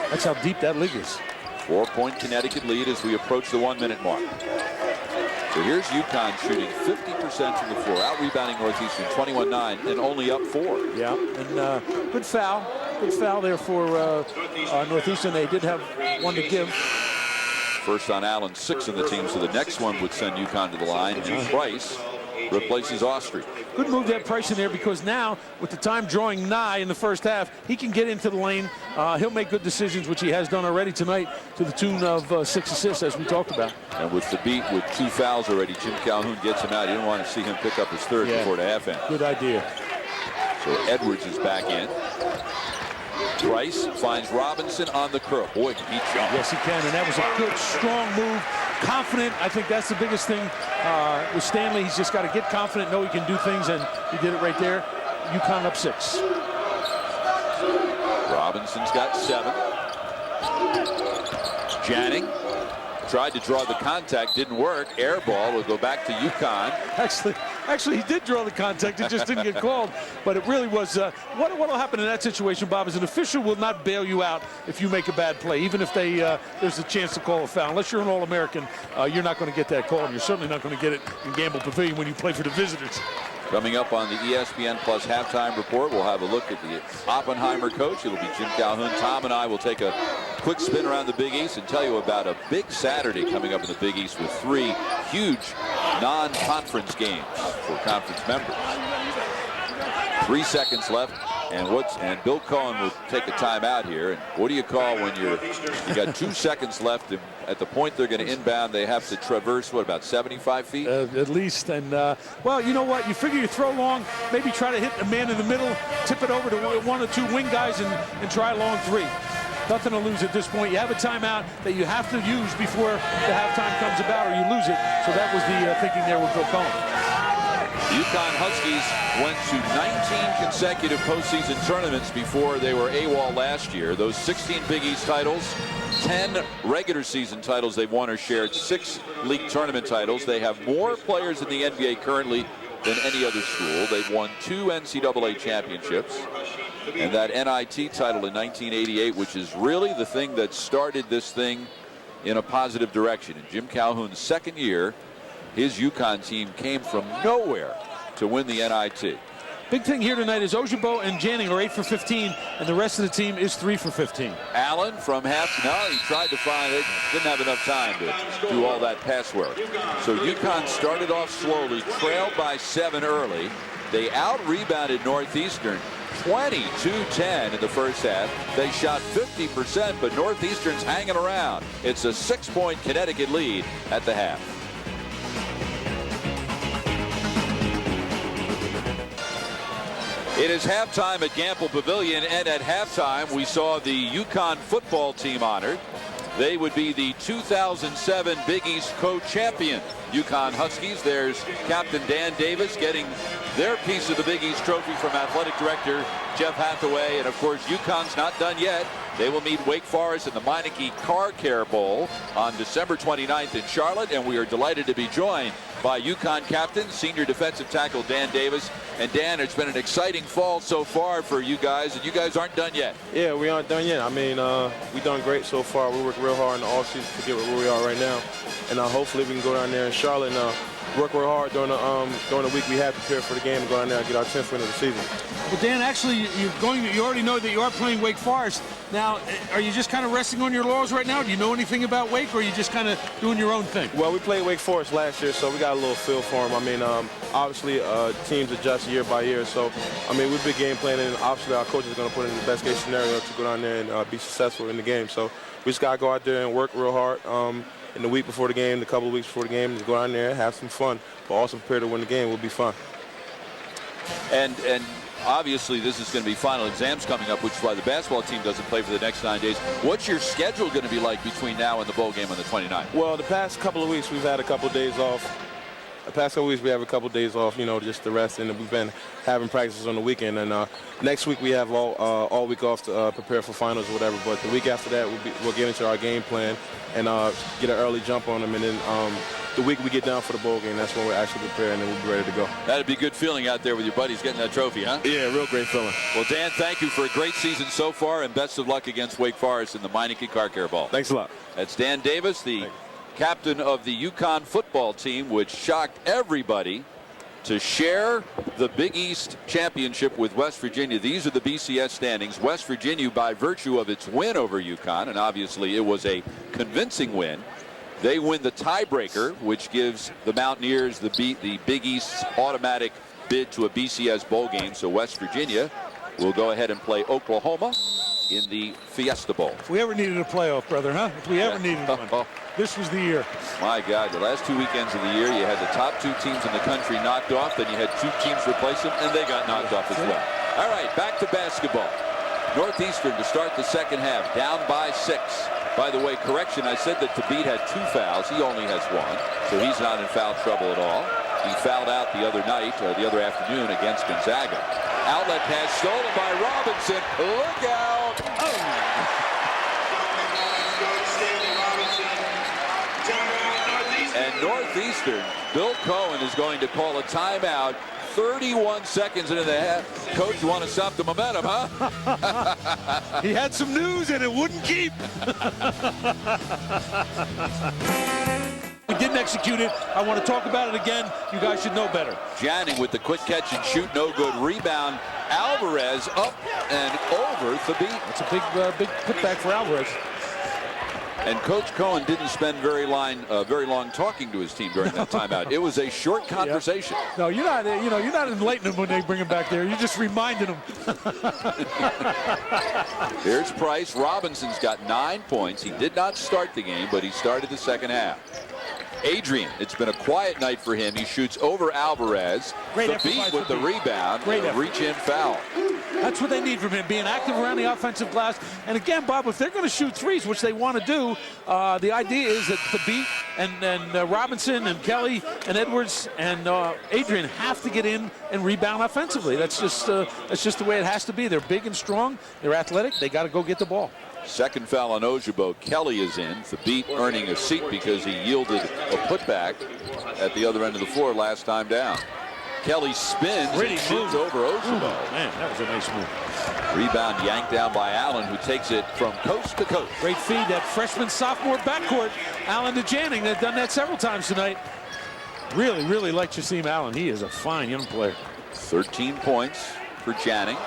That's how deep that league is. 4-point Connecticut lead as we approach the 1-minute mark. So here's UConn shooting 50% from the floor, out-rebounding Northeastern 21-9 and only up 4. Yeah, and good foul there for Northeastern. They did have one to give. First on Allen, 6 in the team, so the next one would send UConn to the line, and Price replaces Austrie. Good move that Price in there, because now with the time drawing nigh in the first half, he can get into the lane. He'll make good decisions, which he has done already tonight, to the tune of 6 assists, as we talked about. And with the beat with 2 fouls already, Jim Calhoun gets him out. You don't want to see him pick up his 3rd before the half end. Good idea. So Edwards is back in. Price finds Robinson on the curl. Boy, can he jump. Yes, he can, and that was a good, strong move. Confident. I think that's the biggest thing with Stanley. He's just got to get confident, know he can do things, and he did it right there. UConn up 6. Robinson's got 7. Janning tried to draw the contact, didn't work. Air ball will go back to UConn. Actually, he did draw the contact. It just didn't get called. But it really was. What will happen in that situation, Bob, is an official will not bail you out if you make a bad play, even if there's a chance to call a foul. Unless you're an All-American, you're not going to get that call, and you're certainly not going to get it in Gamble Pavilion when you play for the visitors. Coming up on the ESPN Plus halftime report, we'll have a look at the Oppenheimer coach. It'll be Jim Calhoun. Tom and I will take a quick spin around the Big East and tell you about a big Saturday coming up in the Big East with 3 huge non-conference games for conference members. 3 seconds left. And Bill Cohen will take a timeout here. And what do you call when you got 2 seconds left, and at the point they're going to inbound, they have to traverse what, about 75 feet? At least. And well, you know what? You figure you throw long, maybe try to hit a man in the middle, tip it over to one or two wing guys, and try a long three. Nothing to lose at this point. You have a timeout that you have to use before the halftime comes about, or you lose it. So that was the thinking there with Bill Cohen. UConn Huskies went to 19 consecutive postseason tournaments before they were AWOL last year. Those 16 Big East titles, 10 regular season titles they've won or shared, 6 league tournament titles. They have more players in the NBA currently than any other school. They've won 2 NCAA championships. And that NIT title in 1988, which is really the thing that started this thing in a positive direction. In Jim Calhoun's second year, his UConn team came from nowhere to win the NIT. Big thing here tonight is Ojabo and Janning are 8 for 15, and the rest of the team is 3 for 15. Allen from half. No, he tried to find it. Didn't have enough time to do all that pass work. So UConn started off slowly, trailed by 7 early. They out-rebounded Northeastern 22-10 in the first half. They shot 50%, but Northeastern's hanging around. It's a 6-point Connecticut lead at the half. It is halftime at Gamble Pavilion, and at halftime we saw the UConn football team honored. They would be the 2007 Big East co-champion UConn Huskies. There's Captain Dan Davis getting their piece of the Big East trophy from Athletic Director Jeff Hathaway. And of course, UConn's not done yet. They will meet Wake Forest in the Meineke Car Care Bowl on December 29th in Charlotte. And we are delighted to be joined by UConn captain, senior defensive tackle Dan Davis. And Dan, it's been an exciting fall so far for you guys, and you guys aren't done yet. Yeah, we aren't done yet. I mean, we've done great so far. We worked real hard in the offseason to get where we are right now. And hopefully we can go down there in Charlotte and work real hard during the week we have to prepare for the game and go down there and get our 10th win of the season. Well, Dan, actually, you already know that you are playing Wake Forest. Now, are you just kind of resting on your laurels right now? Do you know anything about Wake, or are you just kind of doing your own thing? Well, we played Wake Forest last year, so we got a little feel for them. I mean, obviously, teams adjust year by year. So, I mean, we've been game planning, and obviously our coaches are going to put in the best case scenario to go down there and be successful in the game. So we just got to go out there and work real hard in the week before the game, the couple of weeks before the game, just go down there, have some fun, but also prepare to win the game. Will be fun. And obviously this is going to be final exams coming up, which is why the basketball team doesn't play for the next 9 days. What's your schedule going to be like between now and the bowl game on the 29th? Well, the past couple of weeks we've had a couple of days off. The past couple of weeks we have a couple of days off, you know, just to rest, and we've been having practices on the weekend. And next week we have all week off to prepare for finals or whatever. But the week after that we'll get into our game plan and get an early jump on them, and then the week we get down for the bowl game, that's when we're actually preparing and we'll be ready to go. That'd be a good feeling out there with your buddies getting that trophy, huh? Yeah, real great feeling. Well, Dan, thank you for a great season so far, and best of luck against Wake Forest in the Meineke Car Care Bowl. Thanks a lot. That's Dan Davis, the captain of the UConn football team, which shocked everybody to share the Big East championship with West Virginia. These are the BCS standings. West Virginia, by virtue of its win over UConn, and obviously it was a convincing win, they win the tiebreaker, which gives the Mountaineers the Big East's automatic bid to a BCS bowl game. So West Virginia will go ahead and play Oklahoma in the Fiesta Bowl. If we ever needed a playoff, brother, huh? If we ever needed one, this was the year. My God, the last 2 weekends of the year, you had the top 2 teams in the country knocked off, then you had 2 teams replace them, and they got knocked off as well. All right, back to basketball. Northeastern to start the second half, down by 6. By the way, correction, I said that Thabit had 2 fouls. He only has 1, so he's not in foul trouble at all. He fouled out the other night, or the other afternoon, against Gonzaga. Outlet pass stolen by Robinson. Look out! Oh. And Northeastern, Bill Cohen is going to call a timeout 31 seconds into the half. Coach, you want to stop the momentum, huh? He had some news and it wouldn't keep. We didn't execute it. I want to talk about it again. You guys should know better. Janning with the quick catch and shoot, no good. Rebound. Alvarez up and over Thabit. It's a big putback for Alvarez. And Coach Cohen didn't spend very long talking to his team during that timeout. It was a short conversation. Yeah. No, you're not. You're not enlightening them when they bring him back there. You're just reminding them. Here's Price. Robinson's got 9 points. He did not start the game, but he started the second half. Adrian, it's been a quiet night for him. He shoots over Alvarez. Great the beat with the rebound. Great and a reach-in foul. That's what they need from him, being active around the offensive glass. And again, Bob, if they're going to shoot threes, which they want to do, the idea is that the beat and Robinson and Kelly and Edwards and Adrian have to get in and rebound offensively. That's just the way it has to be. They're big and strong. They're athletic. They got to go get the ball. Second foul on Ojabo. Kelly is in. The beat earning a seat because he yielded a putback at the other end of the floor last time down. Kelly spins and shoots over Ojabo. Man, that was a nice move. Rebound yanked down by Allen, who takes it from coast to coast. Great feed, that freshman-sophomore backcourt. Allen to Janning. They've done that several times tonight. Really, really like Shasim Allen. He is a fine young player. 13 points for Janning.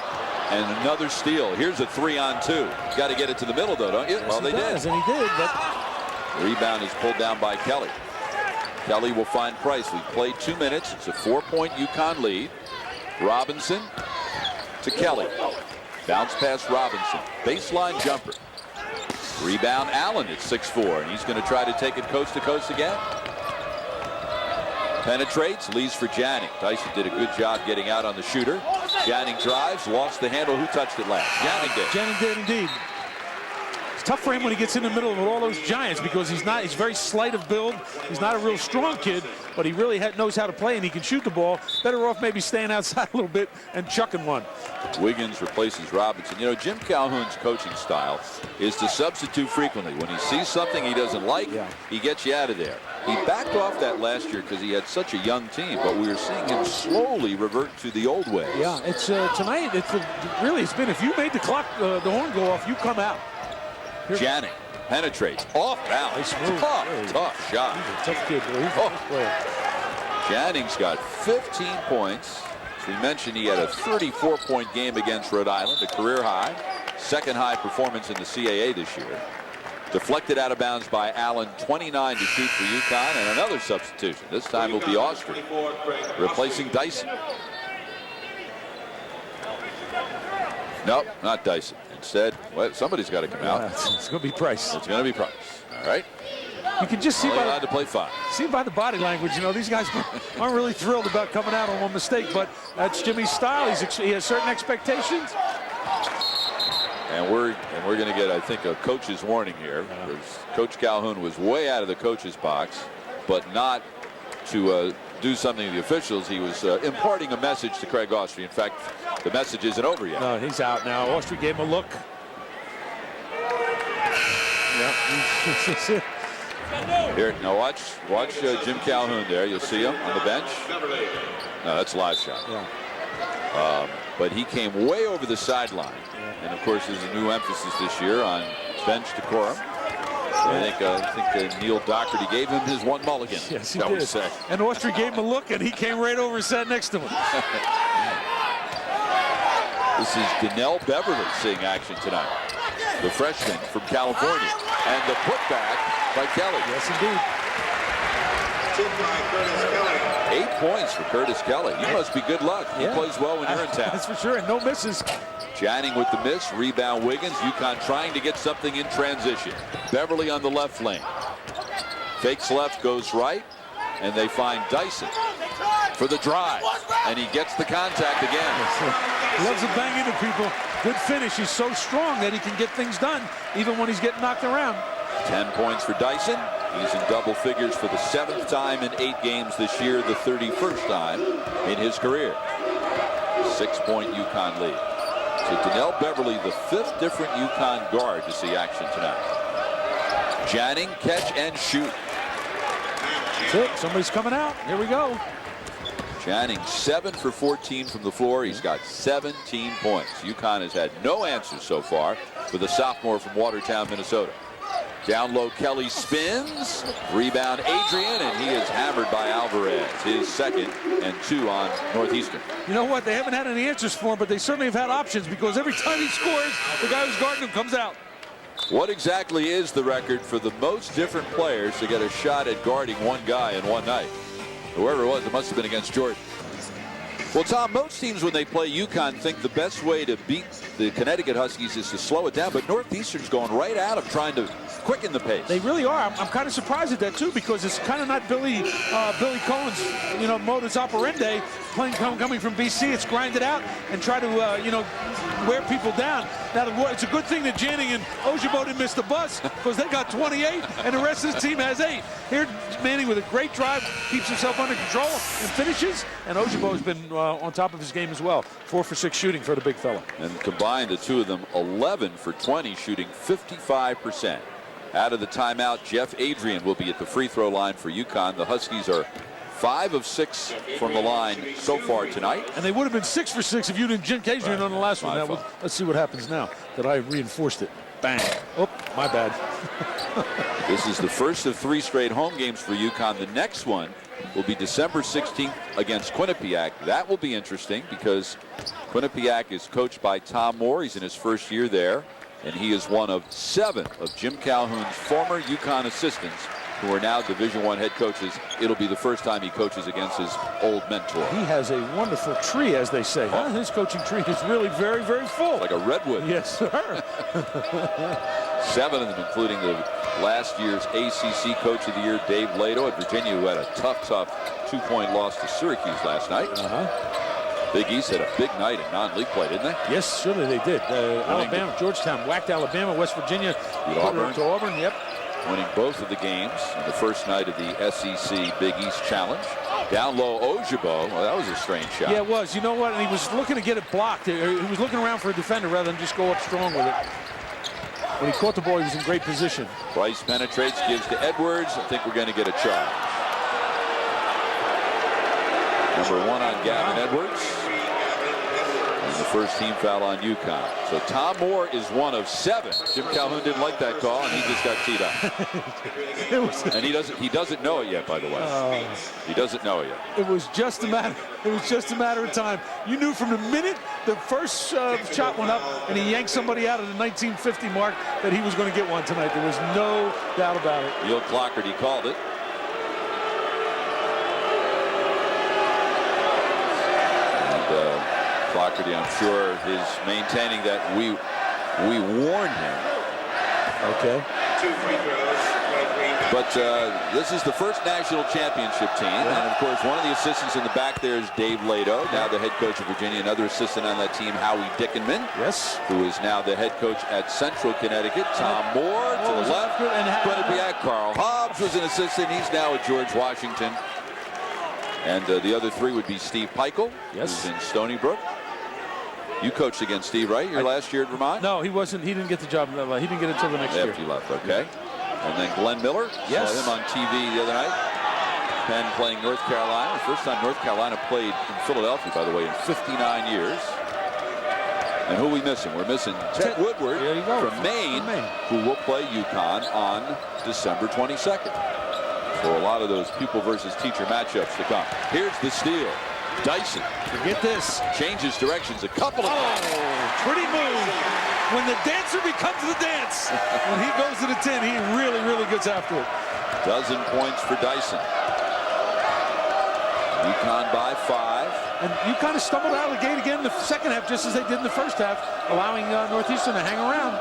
And another steal. Here's a 3-on-2. Got to get it to the middle, though, don't you? Yes, well, they did. And he did. But... Rebound is pulled down by Kelly. Kelly will find Price. We've played 2 minutes. It's a 4-point UConn lead. Robinson to Kelly. Bounce pass Robinson. Baseline jumper. Rebound Allen at 6'4", and he's going to try to take it coast to coast again. Penetrates, leaves for Janning. Dyson did a good job getting out on the shooter. Janning drives, lost the handle. Who touched it last? Janning did. Janning did indeed. It's tough for him when he gets in the middle of all those giants because he's very slight of build. He's not a real strong kid, but he really knows how to play and he can shoot the ball. Better off maybe staying outside a little bit and chucking one. Wiggins replaces Robinson. You know, Jim Calhoun's coaching style is to substitute frequently. When he sees something he doesn't like, he gets you out of there. He backed off that last year because he had such a young team, but we are seeing him slowly revert to the old ways. Yeah, it's tonight. It's been if you made the horn go off, you come out. Janning penetrates off balance. Tough shot. He's a tough kid, boy. He's a tough player. Janning's got 15 points. As we mentioned, he had a 34-point game against Rhode Island, a career high, second high performance in the CAA this year. Deflected out of bounds by Allen, 29 to shoot for UConn, and another substitution. This time will be Austria, replacing Dyson. Nope, not Dyson. Instead, well, somebody's got to come out. It's going to be Price. It's going to be Price. All right. You can just see allowed to play 5. See by the body language, you know, these guys aren't really thrilled about coming out on one mistake, but that's Jimmy's style. He has certain expectations. And we're going to get, I think, a coach's warning here, because Coach Calhoun was way out of the coach's box, but not to do something to the officials. He was imparting a message to Craig Austria. In fact, the message isn't over yet. No, he's out now. Austria gave him a look. Yeah. Here, now watch Jim Calhoun there. You'll see him on the bench. No, that's a live shot. Yeah. But he came way over the sideline. And of course, there's a new emphasis this year on bench decorum. So I think Neil Doherty gave him his one mulligan. Yes, he did. And Austria gave him a look, and he came right over and sat next to him. This is Donnell Beverly seeing action tonight, the freshman from California, and the putback by Kelly. Yes, indeed. 8 points for Curtis Kelly. You must be good luck. He plays well when you're in town. That's for sure, and no misses. Janning with the miss, rebound Wiggins. UConn trying to get something in transition. Beverly on the left lane. Fakes left, goes right, and they find Dyson for the drive, and he gets the contact again. Loves to bang into people. Good finish. He's so strong that he can get things done, even when he's getting knocked around. 10 points for Dyson. He's in double figures for the 7th time in 8 games this year, the 31st time in his career. 6-point UConn lead. So Donnell Beverly, the 5th different UConn guard to see action tonight. Janning, catch and shoot. That's it. Somebody's coming out. Here we go. Janning 7 for 14 from the floor. He's got 17 points. UConn has had no answers so far for the sophomore from Watertown, Minnesota. Down low, Kelly spins. Rebound, Adrian, and he is hammered by Alvarez. His second and 2 on Northeastern. You know what? They haven't had any answers for him, but they certainly have had options because every time he scores, the guy who's guarding him comes out. What exactly is the record for the most different players to get a shot at guarding one guy in one night? Whoever it was, it must have been against Jordan. Well, Tom, most teams when they play UConn think the best way to beat the Connecticut Huskies is to slow it down, but Northeastern's going right at them trying to quicken the pace. They really are. I'm kind of surprised at that too, because it's kind of not Billy Cohen's, modus operandi. Coming from BC, it's grind it out and try to wear people down. Now it's a good thing that Janning and Ojabo didn't miss the bus, because they got 28 and the rest of the team has 8. Here Manning with a great drive, keeps himself under control and finishes, and Ojabo has been on top of his game as well. 4 for 6 shooting for the big fella. And combined, the two of them 11 for 20, shooting 55%. Out of the timeout, Jeff Adrian will be at the free throw line for UConn. The Huskies are 5 of 6 from the line so far tonight. And they would have been 6 for 6 if you didn't Jim Adrian on the last one. Let's see what happens now that I reinforced it. Bang. Oh, my bad. This is the first of 3 straight home games for UConn. The next one will be December 16th against Quinnipiac. That will be interesting because Quinnipiac is coached by Tom Moore. He's in his first year there, and he is one of 7 of Jim Calhoun's former UConn assistants who are now Division I head coaches. It'll be the first time he coaches against his old mentor. He has a wonderful tree, as they say. Huh? His coaching tree is really very, very full. Like a redwood. Yes, sir. 7 of them, including the last year's ACC Coach of the Year, Dave Lato at Virginia, who had a tough 2-point loss to Syracuse last night. Big East had a big night in non-league play, didn't they? Yes, certainly they did. Alabama, Georgetown whacked Alabama. West Virginia to Auburn. Yep. Winning both of the games in the first night of the SEC Big East Challenge. Down low, Ojabo. Well, that was a strange shot. Yeah, it was. You know what? And he was looking to get it blocked. He was looking around for a defender rather than just go up strong with it. When he caught the ball, he was in great position. Bryce penetrates, gives to Edwards. I think we're going to get a charge. Number 1 on Gavin Edwards. And the first team foul on UConn. So Tom Moore is 1 of 7. Jim Calhoun didn't like that call, and he just got teed up. And he doesn't know it yet, by the way. He doesn't know it yet. It was just a matter of time. You knew from the minute the first shot went up and he yanked somebody out of the 1950 mark that he was going to get one tonight. There was no doubt about it. Neil Clockerty called it. Clockerty, I'm sure, is maintaining that we warned him. Okay. 2 free throws. But this is the first national championship team, and of course one of the assistants in the back there is Dave Lato, now the head coach of Virginia. Another assistant on that team, Howie Dickenman, who is now the head coach at Central Connecticut. Tom Moore to the left. Quinnipiac. Carl Hobbs was an assistant. He's now at George Washington. And the other 3 would be Steve Peichel, who's in Stony Brook. You coached against Steve, right? Your last year at Vermont? No, he wasn't. He didn't get the job. He didn't get it until the next year. After you left, okay. And then Glenn Miller. Saw him on TV the other night. Penn playing North Carolina. The first time North Carolina played in Philadelphia, by the way, in 59 years. And who are we missing? We're missing Ted Woodward from Maine, who will play UConn on December 22nd. So a lot of those pupil versus teacher matchups to come. Here's the steal. Dyson. Get this. Changes directions a couple of times. Pretty move. When the dancer becomes the dance. When he goes to the 10, he really, really gets after it. 12 points for Dyson. UConn by 5. And UConn has stumbled out of the gate again in the second half, just as they did in the first half, allowing Northeastern to hang around.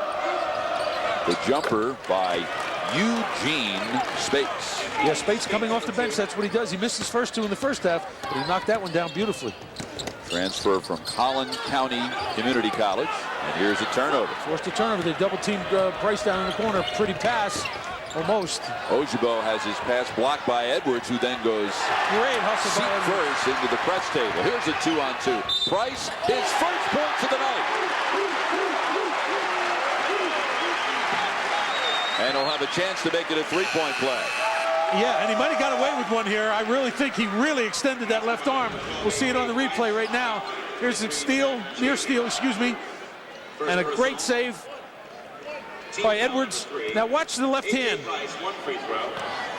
The jumper by Eugene Spates. Yeah, Spates coming off the bench. That's what he does. He missed his first 2 in the first half, but he knocked that one down beautifully. Transfer from Collin County Community College. And here's a turnover. Forced a turnover. They double-teamed Price down in the corner. Pretty pass. Almost. Ojabo has his pass blocked by Edwards, who then goes great hustle by first into the press table. Here's a 2-on-2. Price, his first points of the night. And he'll have a chance to make it a 3-point play. Yeah, and he might have got away with one here. I really think he really extended that left arm. We'll see it on the replay right now. Here's a steal, near steal, excuse me. And a great save by Edwards. Now watch the left hand.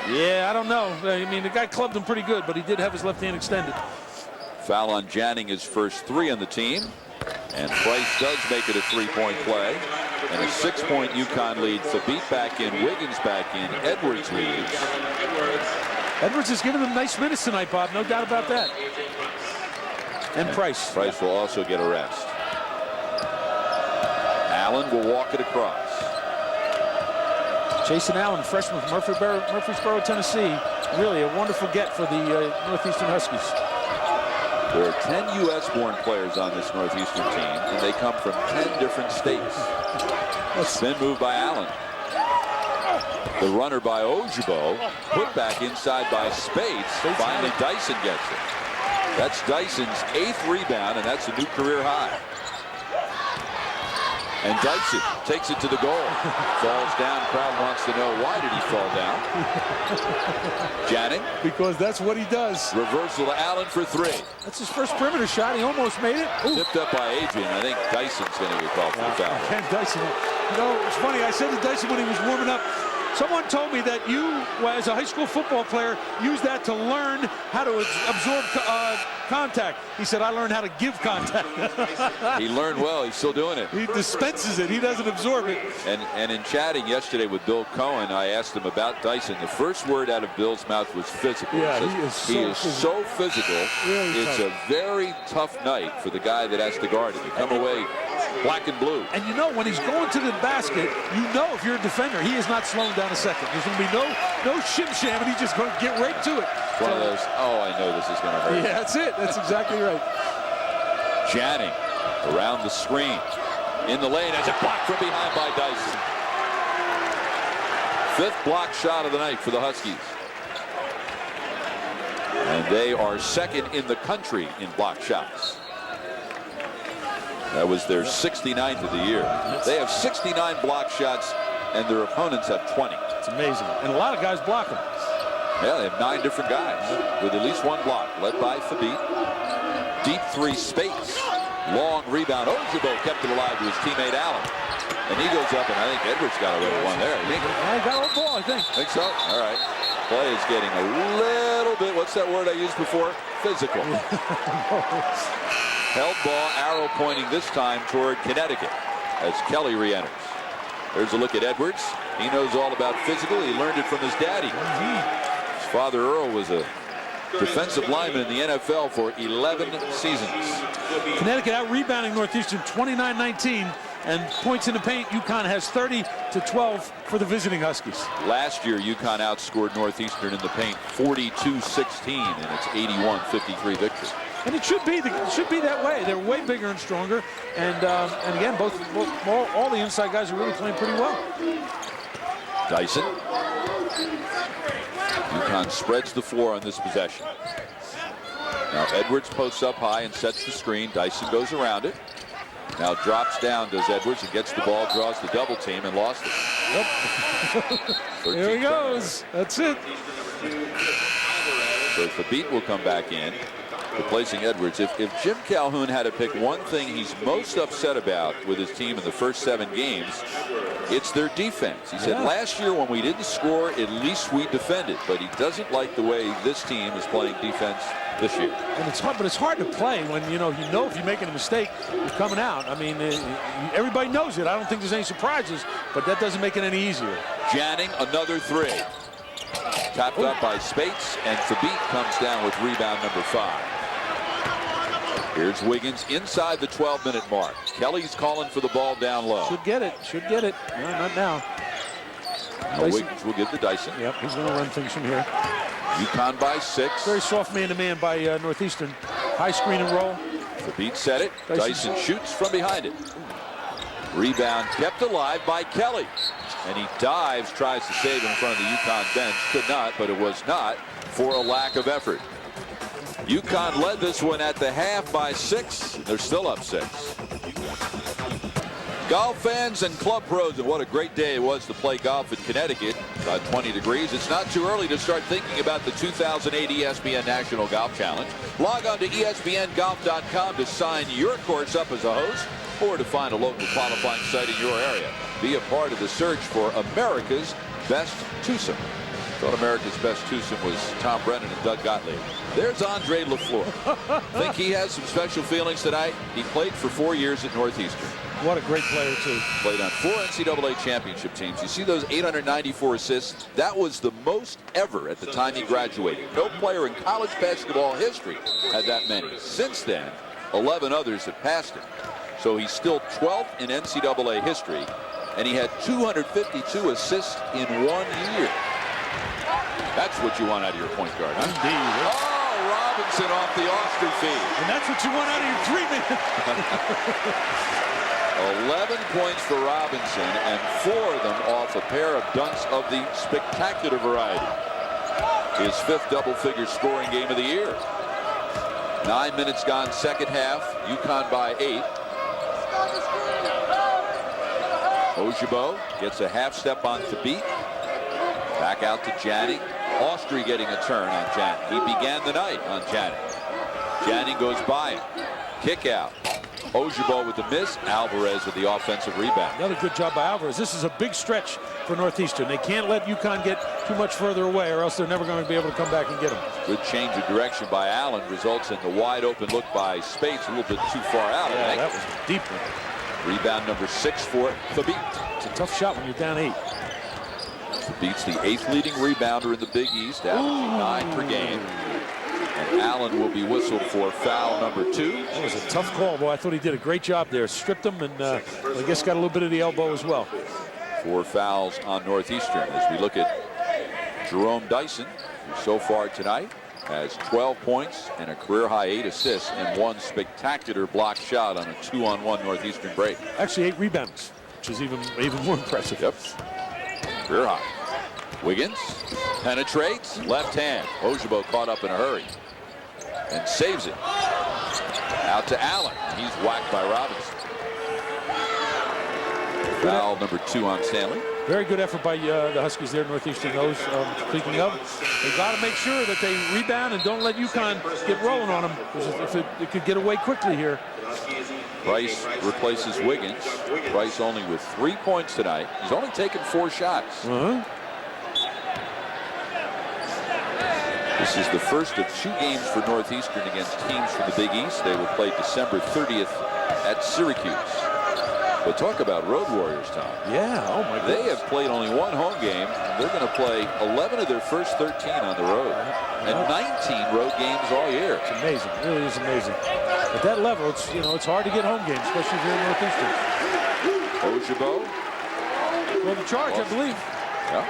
Yeah, I don't know. I mean, the guy clubbed him pretty good, but he did have his left hand extended. Foul on Janning, his first 3 on the team. And Price does make it a 3-point play. And a 6-point UConn lead. Thabit back in, Wiggins back in, Edwards leads. Edwards has given them nice minutes tonight, Bob. No doubt about that. And Price. Price will also get a rest. Allen will walk it across. Jason Allen, freshman from Murfreesboro, Tennessee. Really a wonderful get for the Northeastern Huskies. There are 10 U.S.-born players on this Northeastern team, and they come from 10 different states. Spin move by Allen. The runner by Ojabo, put back inside by Spates. Finally, Dyson gets it. That's Dyson's 8th rebound, and that's a new career high. And Dyson takes it to the goal. Falls down. Crowd wants to know, why did he fall down? Janning. Because that's what he does. Reversal to Allen for 3. That's his first perimeter shot. He almost made it. Ooh. Tipped up by Adrian. I think Dyson's going to get called for the foul. And Dyson. You know, it's funny. I said to Dyson when he was warming up, someone told me that you, as a high school football player, use that to learn how to absorb contact. He said, I learned how to give contact. He learned well. He's still doing it. He dispenses it. He doesn't absorb it. And in chatting yesterday with Bill Cohen, I asked him about Dyson. The first word out of Bill's mouth was physical. Yeah, he is so physical. Really it's tough. a very tough night for the guy that has to guard him. You come away black and blue. And you know, when he's going to the basket, you know if you're a defender, he is not slowing down a second. There's going to be no shim-sham, and he's just going to get right to it. It's one of those, oh, I know this is going to hurt. Yeah, that's it. That's exactly right. Janning around the screen. In the lane as a block from behind by Dyson. 5th block shot of the night for the Huskies. And they are 2nd in the country in block shots. That was their 69th of the year. They have 69 block shots, and their opponents have 20. It's amazing. And a lot of guys block them. Yeah, they have 9 different guys with at least 1 block, led by Thabit. Deep 3, Spates. Long rebound. Ojabo kept it alive to his teammate Allen. And he goes up, and I think Edwards got a little one there. I got a ball, I think. Think so? All right. Play is getting a little bit, what's that word I used before? Physical. Held ball, arrow pointing this time toward Connecticut as Kelly re-enters. There's a look at Edwards. He knows all about physical. He learned it from his daddy. His father, Earl, was a defensive lineman in the NFL for 11 seasons. Connecticut out-rebounding Northeastern 29-19. And points in the paint, UConn has 30-12 for the visiting Huskies. Last year, UConn outscored Northeastern in the paint 42-16 in its 81-53 victory. And it should be that way. They're way bigger and stronger. And again, all the inside guys are really playing pretty well. Dyson. UConn spreads the floor on this possession. Now Edwards posts up high and sets the screen. Dyson goes around it. Now drops down, does Edwards, and gets the ball, draws the double team, and lost it. Yep. There he goes. That's it. So Thabit will come back in, replacing Edwards. If Jim Calhoun had to pick one thing he's most upset about with his team in the first 7 games, it's their defense. He said last year when we didn't score, at least we defended. But he doesn't like the way this team is playing defense this year. And it's hard, but it's hard to play when you know if you're making a mistake, you're coming out. I mean, everybody knows it. I don't think there's any surprises, but that doesn't make it any easier. Janning, another 3. Tapped up by Spates, and Thabit comes down with rebound number 5. Here's Wiggins inside the 12-minute mark. Kelly's calling for the ball down low. Should get it. Should get it. No, not now. Wiggins will give to Dyson. Yep, he's going to run things from here. UConn by 6. Very soft man-to-man by Northeastern. High screen and roll. Thabit set it. Dyson shoots from behind it. Rebound kept alive by Kelly. And he dives, tries to save in front of the UConn bench. Could not, but it was not for a lack of effort. UConn led this one at the half by 6. They're still up 6. Golf fans and club pros, and what a great day it was to play golf in Connecticut. About 20 degrees. It's not too early to start thinking about the 2008 ESPN National Golf Challenge. Log on to ESPNGolf.com to sign your course up as a host or to find a local qualifying site in your area. Be a part of the search for America's best twosome. Thought America's best twosome was Tom Brennan and Doug Gottlieb. There's Andre LaFleur. Think he has some special feelings tonight? He played for 4 years at Northeastern. What a great player, too. Played on 4 NCAA championship teams. You see those 894 assists? That was the most ever at the time he graduated. No player in college basketball history had that many. Since then, 11 others have passed him. So he's still 12th in NCAA history, and he had 252 assists in 1 year. That's what you want out of your point guard, huh? Indeed. Oh, Robinson off the Oster feed. And that's what you want out of your 3 minutes. 11 points for Robinson, and 4 of them off a pair of dunks of the spectacular variety. His 5th double-figure scoring game of the year. 9 minutes gone, second half. UConn by 8. Ojabo gets a half step on Thabit. Back out to Janning. Austrie getting a turn on Janning. He began the night on Janning. Janning goes by him. Kick out. Ojabo with the miss. Alvarez with the offensive rebound. Another good job by Alvarez. This is a big stretch for Northeastern. They can't let UConn get too much further away, or else they're never going to be able to come back and get them. Good change of direction by Allen results in the wide open look by Spates. A little bit too far out. Yeah, that was a deep one. Rebound number 6 for Thabit. It's a tough shot when you're down 8. Beats the 8th leading rebounder in the Big East, averaging 9 per game. And Allen will be whistled for foul number 2. That was a tough call, boy. I thought he did a great job there. Stripped him, and I guess got a little bit of the elbow as well. 4 fouls on Northeastern as we look at Jerome Dyson, who so far tonight has 12 points and a career-high 8 assists and 1 spectacular block shot on a 2-on-1 Northeastern break. Actually 8 rebounds, which is even more impressive. Yep. Career high. Wiggins penetrates, left hand. Ojabo caught up in a hurry and saves it. Out to Allen. He's whacked by Robinson. Foul number 2 on Stanley. Very good effort by the Huskies there, Northeastern. Those, speaking of, they got to make sure that they rebound and don't let UConn get rolling on them, because if it could get away quickly here. Price replaces Wiggins. Price only with 3 points tonight. He's only taken 4 shots. This is the first of 2 games for Northeastern against teams from the Big East. They will play December 30th at Syracuse. But talk about road warriors, Tom. Yeah, oh my goodness. They have played only 1 home game. They're going to play 11 of their first 13 on the road. And 19 road games all year. It's amazing. It really is amazing. At that level, it's, you know, it's hard to get home games, especially if you're in Northeastern. Ojabo. Well, the charge, I believe. Yeah.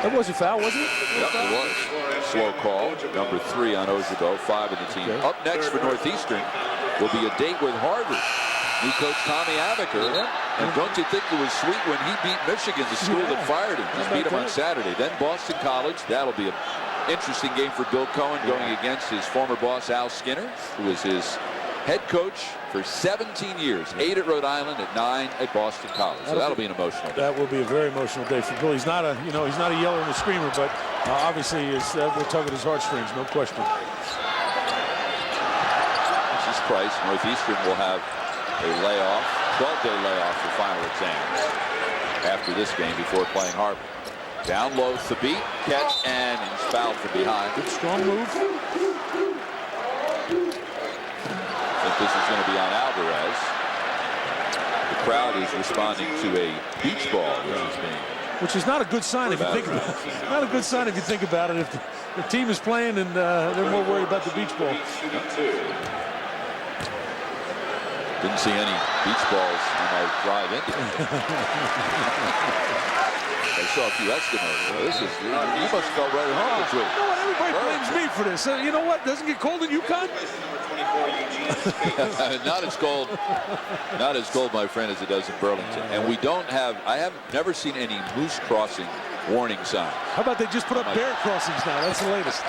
That was a foul, wasn't it? Yep, it was. Slow call. Number 3 on Ojabo, 5 in the team. Okay. Up next for Northeastern will be a date with Harvard. New coach Tommy Amaker. And don't you think it was sweet when he beat Michigan, the school that fired him? Just beat him on Saturday. Then Boston College. That'll be an interesting game for Bill Cohen going against his former boss Al Skinner, who was his head coach for 17 years. 8 at Rhode Island, at 9 at Boston College. So that'll be an emotional day. That will be a very emotional day for Bill. He's not a, he's not a yeller and a screamer, but obviously we'll tug at his heartstrings, no question. This is Price. Northeastern will have a layoff, 12-day layoff for final exams after this game before playing Harvard. Down low, Thabit, catch, and he's fouled from behind. Good strong move. I think this is going to be on Alvarez. The crowd is responding to a beach ball, which is not a good sign if you think about it. Not a good sign if you think about it. If the team is playing and they're more worried about the beach ball. Didn't see any beach balls on my drive in. I saw a few Eskimos. This is, you must have felt right at home this week. You know what? Everybody blames me for this. You know what? Doesn't it get cold in UConn? Not as cold, my friend, as it does in Burlington. And we don't have, never seen any moose crossing warning signs. How about they just put up bear crossings now? That's the latest.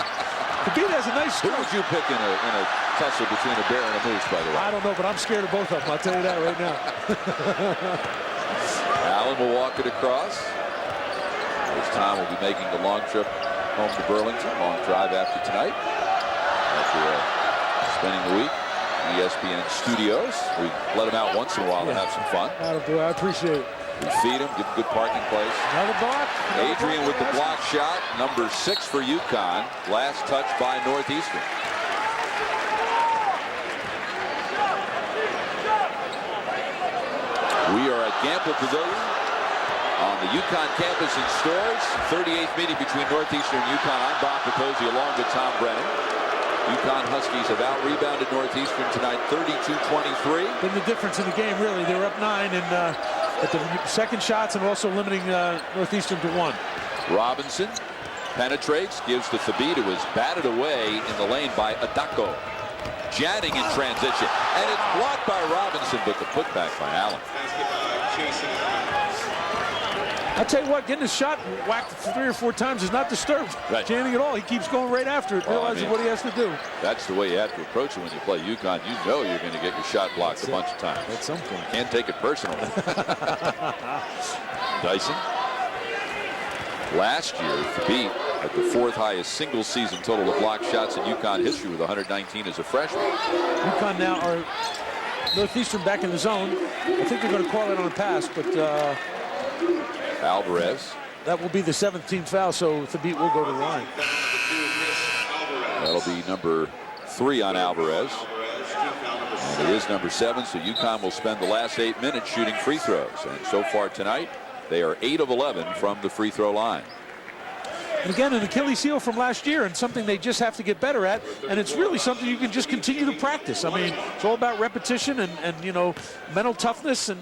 The beat has a nice score. Who would you pick in a tussle between a bear and a moose, by the way? I don't know, but I'm scared of both of them. I'll tell you that right now. Allen will walk it across. This time will be making the long trip home to Burlington. Long drive after tonight. After spending the week in ESPN studios. We let him out once in a while to have some fun. I appreciate it. We feed him, give him good parking place. Another block. Adrian with the block shot, number 6 for UConn. Last touch by Northeastern. We are at Gamble Pavilion on the UConn campus in Stores. 38th meeting between Northeastern and UConn. I'm Bob Picozzi along with Tom Brennan. UConn Huskies have out-rebounded Northeastern tonight 32-23. Been the difference in the game, really. They were up 9 and at the second shots and also limiting Northeastern to 1. Robinson penetrates, gives to Thabit, who was batted away in the lane by Adako. Janning in transition, and it's blocked by Robinson, but the putback by Allen. I'll tell you what, getting his shot whacked 3 or 4 times is not disturbed. Right. Janning at all. He keeps going right after it, realizing what he has to do. That's the way you have to approach it when you play UConn. You know you're going to get your shot blocked a bunch of times. At some point. Can't take it personally. Dyson. Last year, Thabit had the 4th highest single season total of blocked shots in UConn history with 119 as a freshman. UConn now are Northeastern back in the zone. I think they're going to call it on a pass, but Alvarez. that will be the 17th foul, so Thabit will go to the line. That'll be number 3 on Alvarez. And it is number 7, so UConn will spend the last 8 minutes shooting free throws. And so far tonight, they are 8 of 11 from the free throw line. And again, an Achilles heel from last year, and something they just have to get better at. And it's really something you can just continue to practice. I mean, it's all about repetition and you know, mental toughness and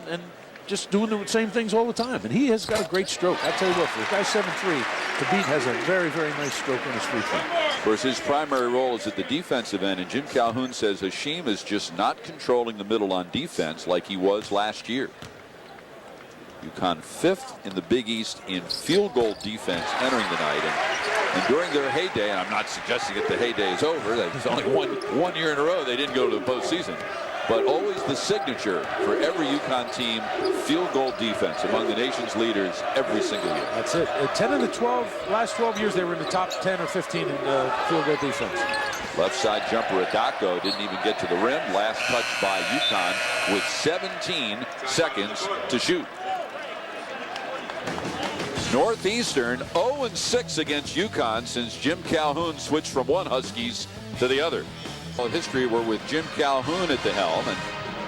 just doing the same things all the time. And he has got a great stroke. I tell you what, for a guy 7'3", Thabit has a very, very nice stroke on his free throw. Of course, his primary role is at the defensive end, and Jim Calhoun says Hashim is just not controlling the middle on defense like he was last year. UConn 5th in the Big East in field goal defense entering the night. And during their heyday, and I'm not suggesting that the heyday is over, it's only one year in a row they didn't go to the postseason, but always the signature for every UConn team, field goal defense among the nation's leaders every single year. That's it. 10 of the last 12 years, they were in the top 10 or 15 in field goal defense. Left side jumper Adako didn't even get to the rim. Last touch by UConn with 17 seconds to shoot. Northeastern 0-6 against UConn since Jim Calhoun switched from one Huskies to the other. Well, history, we're with Jim Calhoun at the helm, and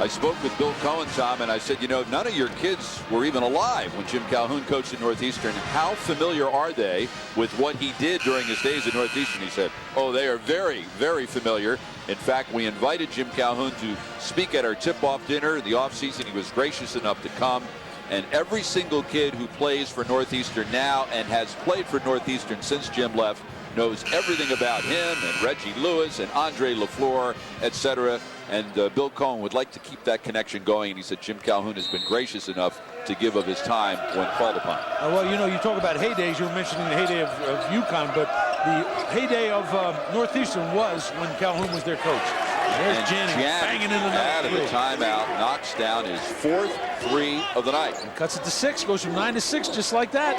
I spoke with Bill Cohen, Tom, and I said, you know, none of your kids were even alive when Jim Calhoun coached at Northeastern. How familiar are they with what he did during his days at Northeastern? He said, oh, they are very, very familiar. In fact, we invited Jim Calhoun to speak at our tip-off dinner in the offseason. He was gracious enough to come. And every single kid who plays for Northeastern now and has played for Northeastern since Jim left knows everything about him and Reggie Lewis and Andre LaFleur, etc. And Bill Cohen would like to keep that connection going. And he said Jim Calhoun has been gracious enough to give of his time when called upon. Well, you know, you talk about heydays. You were mentioning the heyday of UConn, but the heyday of Northeastern was when Calhoun was their coach. There's Janning banging in the out of the timeout, knocks down his 4th 3 of the night. And cuts it to 6, goes from 9 to 6, just like that.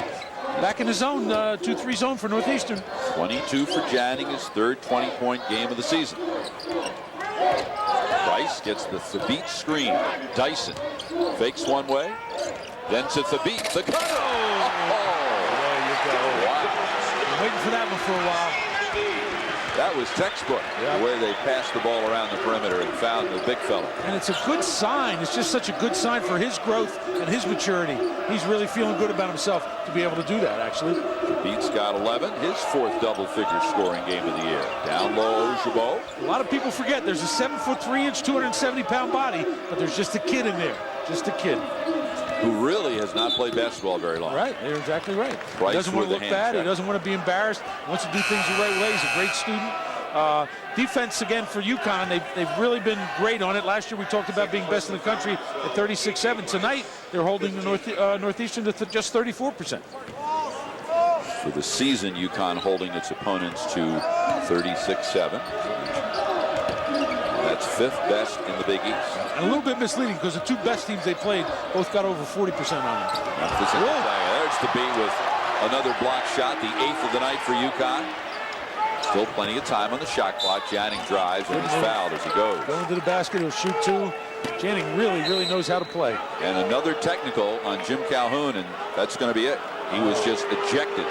Back in the zone, 2-3 zone for Northeastern. 22 for Janning, his 3rd 20-point game of the season. Rice gets the Thabit screen. Dyson fakes one way, then to Thabit. The cutter. There you go. Wow. Been waiting for that one for a while. That was textbook, the way they passed the ball around the perimeter and found the big fella. And it's a good sign. It's just such a good sign for his growth and his maturity. He's really feeling good about himself to be able to do that, actually. Thabit's got 11, his 4th double-figure scoring game of the year. Down low, Ojabo. A lot of people forget there's a 7'3", 270-pound body, but there's just a kid in there, just a kid. Who really has not played basketball very long. Right, you're exactly right. Price He doesn't want to with look the hand bad. check. He doesn't want to be embarrassed. He wants to do things the right way. He's a great student. Defense, again, for UConn, they've really been great on it. Last year we talked about being best in the country at 36-7. Tonight they're holding the Northeastern to just 34%. For the season, UConn holding its opponents to 36-7. That's 5th best in the Big East. And a little bit misleading because the 2 best teams they played both got over 40% on them. There's Thabit with another block shot, the 8th of the night for UConn. Still plenty of time on the shot clock. Janning drives and is fouled as he goes. Going to the basket, he'll shoot 2. Janning really knows how to play. And another technical on Jim Calhoun, and that's going to be it. He was just ejected.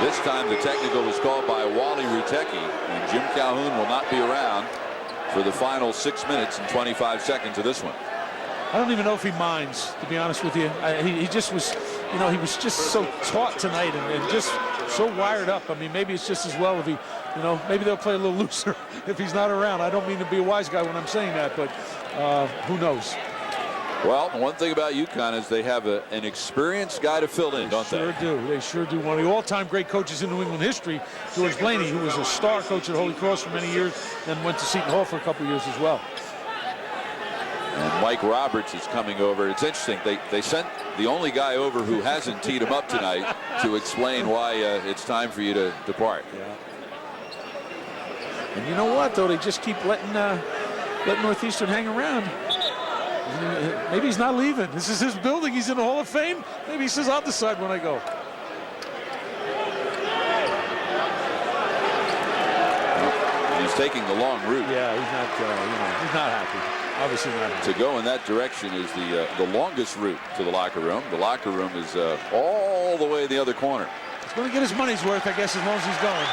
This time the technical was called by Wally Rutecki, and Jim Calhoun will not be around for the final 6 minutes and 25 seconds of this one. I don't even know if he minds, to be honest with you. He just was, he was just so taut tonight and just so wired up. I mean, maybe it's just as well if he, maybe they'll play a little looser if he's not around. I don't mean to be a wise guy when I'm saying that, but who knows? Well, one thing about UConn is they have an experienced guy to fill in, don't they? Sure do. They sure do. One of the all-time great coaches in New England history, George Blaney, who was a star coach at Holy Cross for many years, then went to Seton Hall for a couple years as well. And Mike Roberts is coming over. It's interesting. They sent the only guy over who hasn't teed him up tonight to explain why it's time for you to depart. Yeah. And you know what, though? They just keep letting Northeastern hang around. Maybe he's not leaving. This is his building. He's in the Hall of Fame. Maybe he says, I'll decide when I go. He's taking the long route. Yeah, he's not happy. Obviously not happy. To go in that direction is the longest route to the locker room. The locker room is all the way in the other corner. He's going to get his money's worth, I guess, as long as he's going.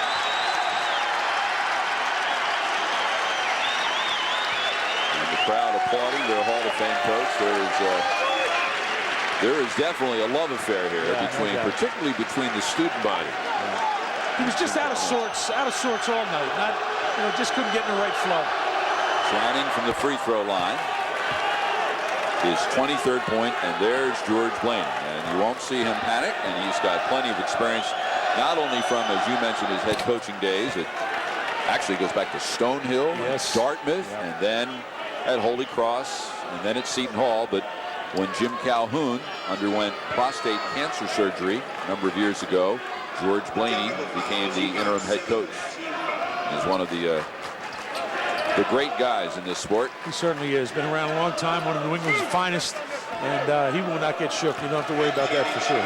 Crowd applauding their Hall of Fame coach. There is definitely a love affair here particularly between the student body. He was just out of sorts all night. Just couldn't get in the right flow. Channing from the free throw line. His 23rd point, and there's George Blaney. And you won't see him panic, and he's got plenty of experience, not only from, as you mentioned, his head coaching days. It actually goes back to Stonehill, Dartmouth, and then at Holy Cross, and then at Seton Hall. But when Jim Calhoun underwent prostate cancer surgery a number of years ago, George Blaney became the interim head coach. He's one of the great guys in this sport. He certainly is. Been around a long time, one of New England's finest, and he will not get shook. You don't have to worry about that for sure.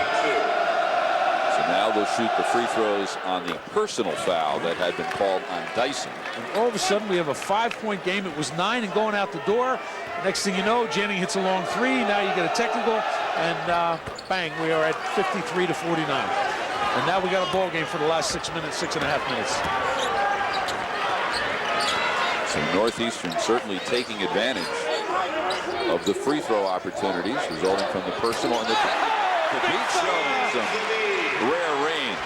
So now they'll shoot the free throws on the personal foul that had been called on Dyson. And all of a sudden, we have a 5-point game. It was 9 and going out the door. Next thing you know, Janning hits a long three. Now you get a technical, and bang, we are at 53 to 49. And now we got a ball game for the last 6 minutes, 6.5 minutes. So Northeastern certainly taking advantage of the free throw opportunities resulting from the personal and the beat shows some rare range.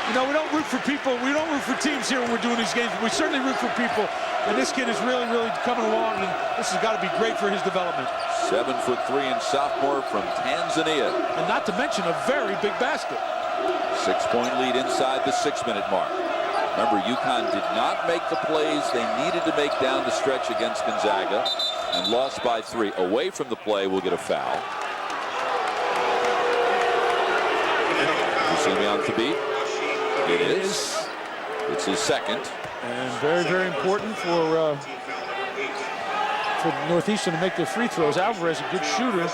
We don't root for people. We don't root for teams here when we're doing these games. We certainly root for people. And this kid is really coming along, and this has got to be great for his development. 7'3" and sophomore from Tanzania. And not to mention a very big basket. 6-point lead inside the 6-minute mark. Remember, UConn did not make the plays they needed to make down the stretch against Gonzaga and lost by 3. Away from the play will get a foul. You see me on Thabit? It is. It's his second. And very important for Northeastern to make their free throws. Alvarez, a good shooter.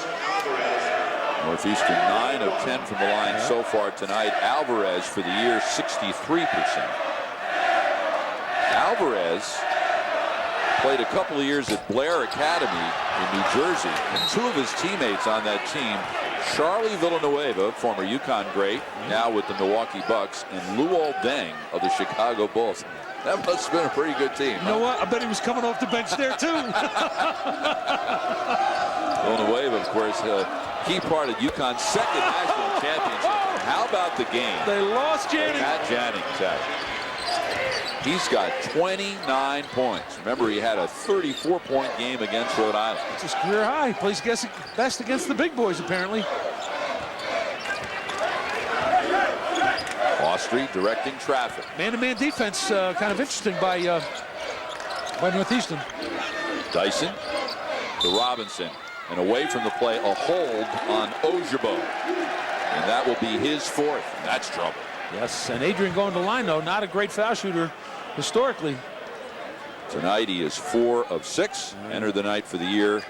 Northeastern 9 of 10 from the line so far tonight. Alvarez for the year 63%. Alvarez played a couple of years at Blair Academy in New Jersey, and 2 of his teammates on that team, Charlie Villanueva, former UConn great, now with the Milwaukee Bucks, and Luol Deng of the Chicago Bulls. That must have been a pretty good team. You know what? I bet he was coming off the bench there too. Villanueva, of course, key part of UConn's second national championship. How about the game? They lost Janning. Matt Jennings had. He's got 29 points. Remember, he had a 34-point game against Rhode Island. It's his career high. He plays best against the big boys, apparently. Austri directing traffic. Man-to-man defense, kind of interesting by Northeastern. Dyson to Robinson. And away from the play, a hold on Ojabo. And that will be his 4th. And that's trouble. Yes, and Adrian going to the line, though, not a great foul shooter historically. Tonight he is 4 of 6. Entered the night for the year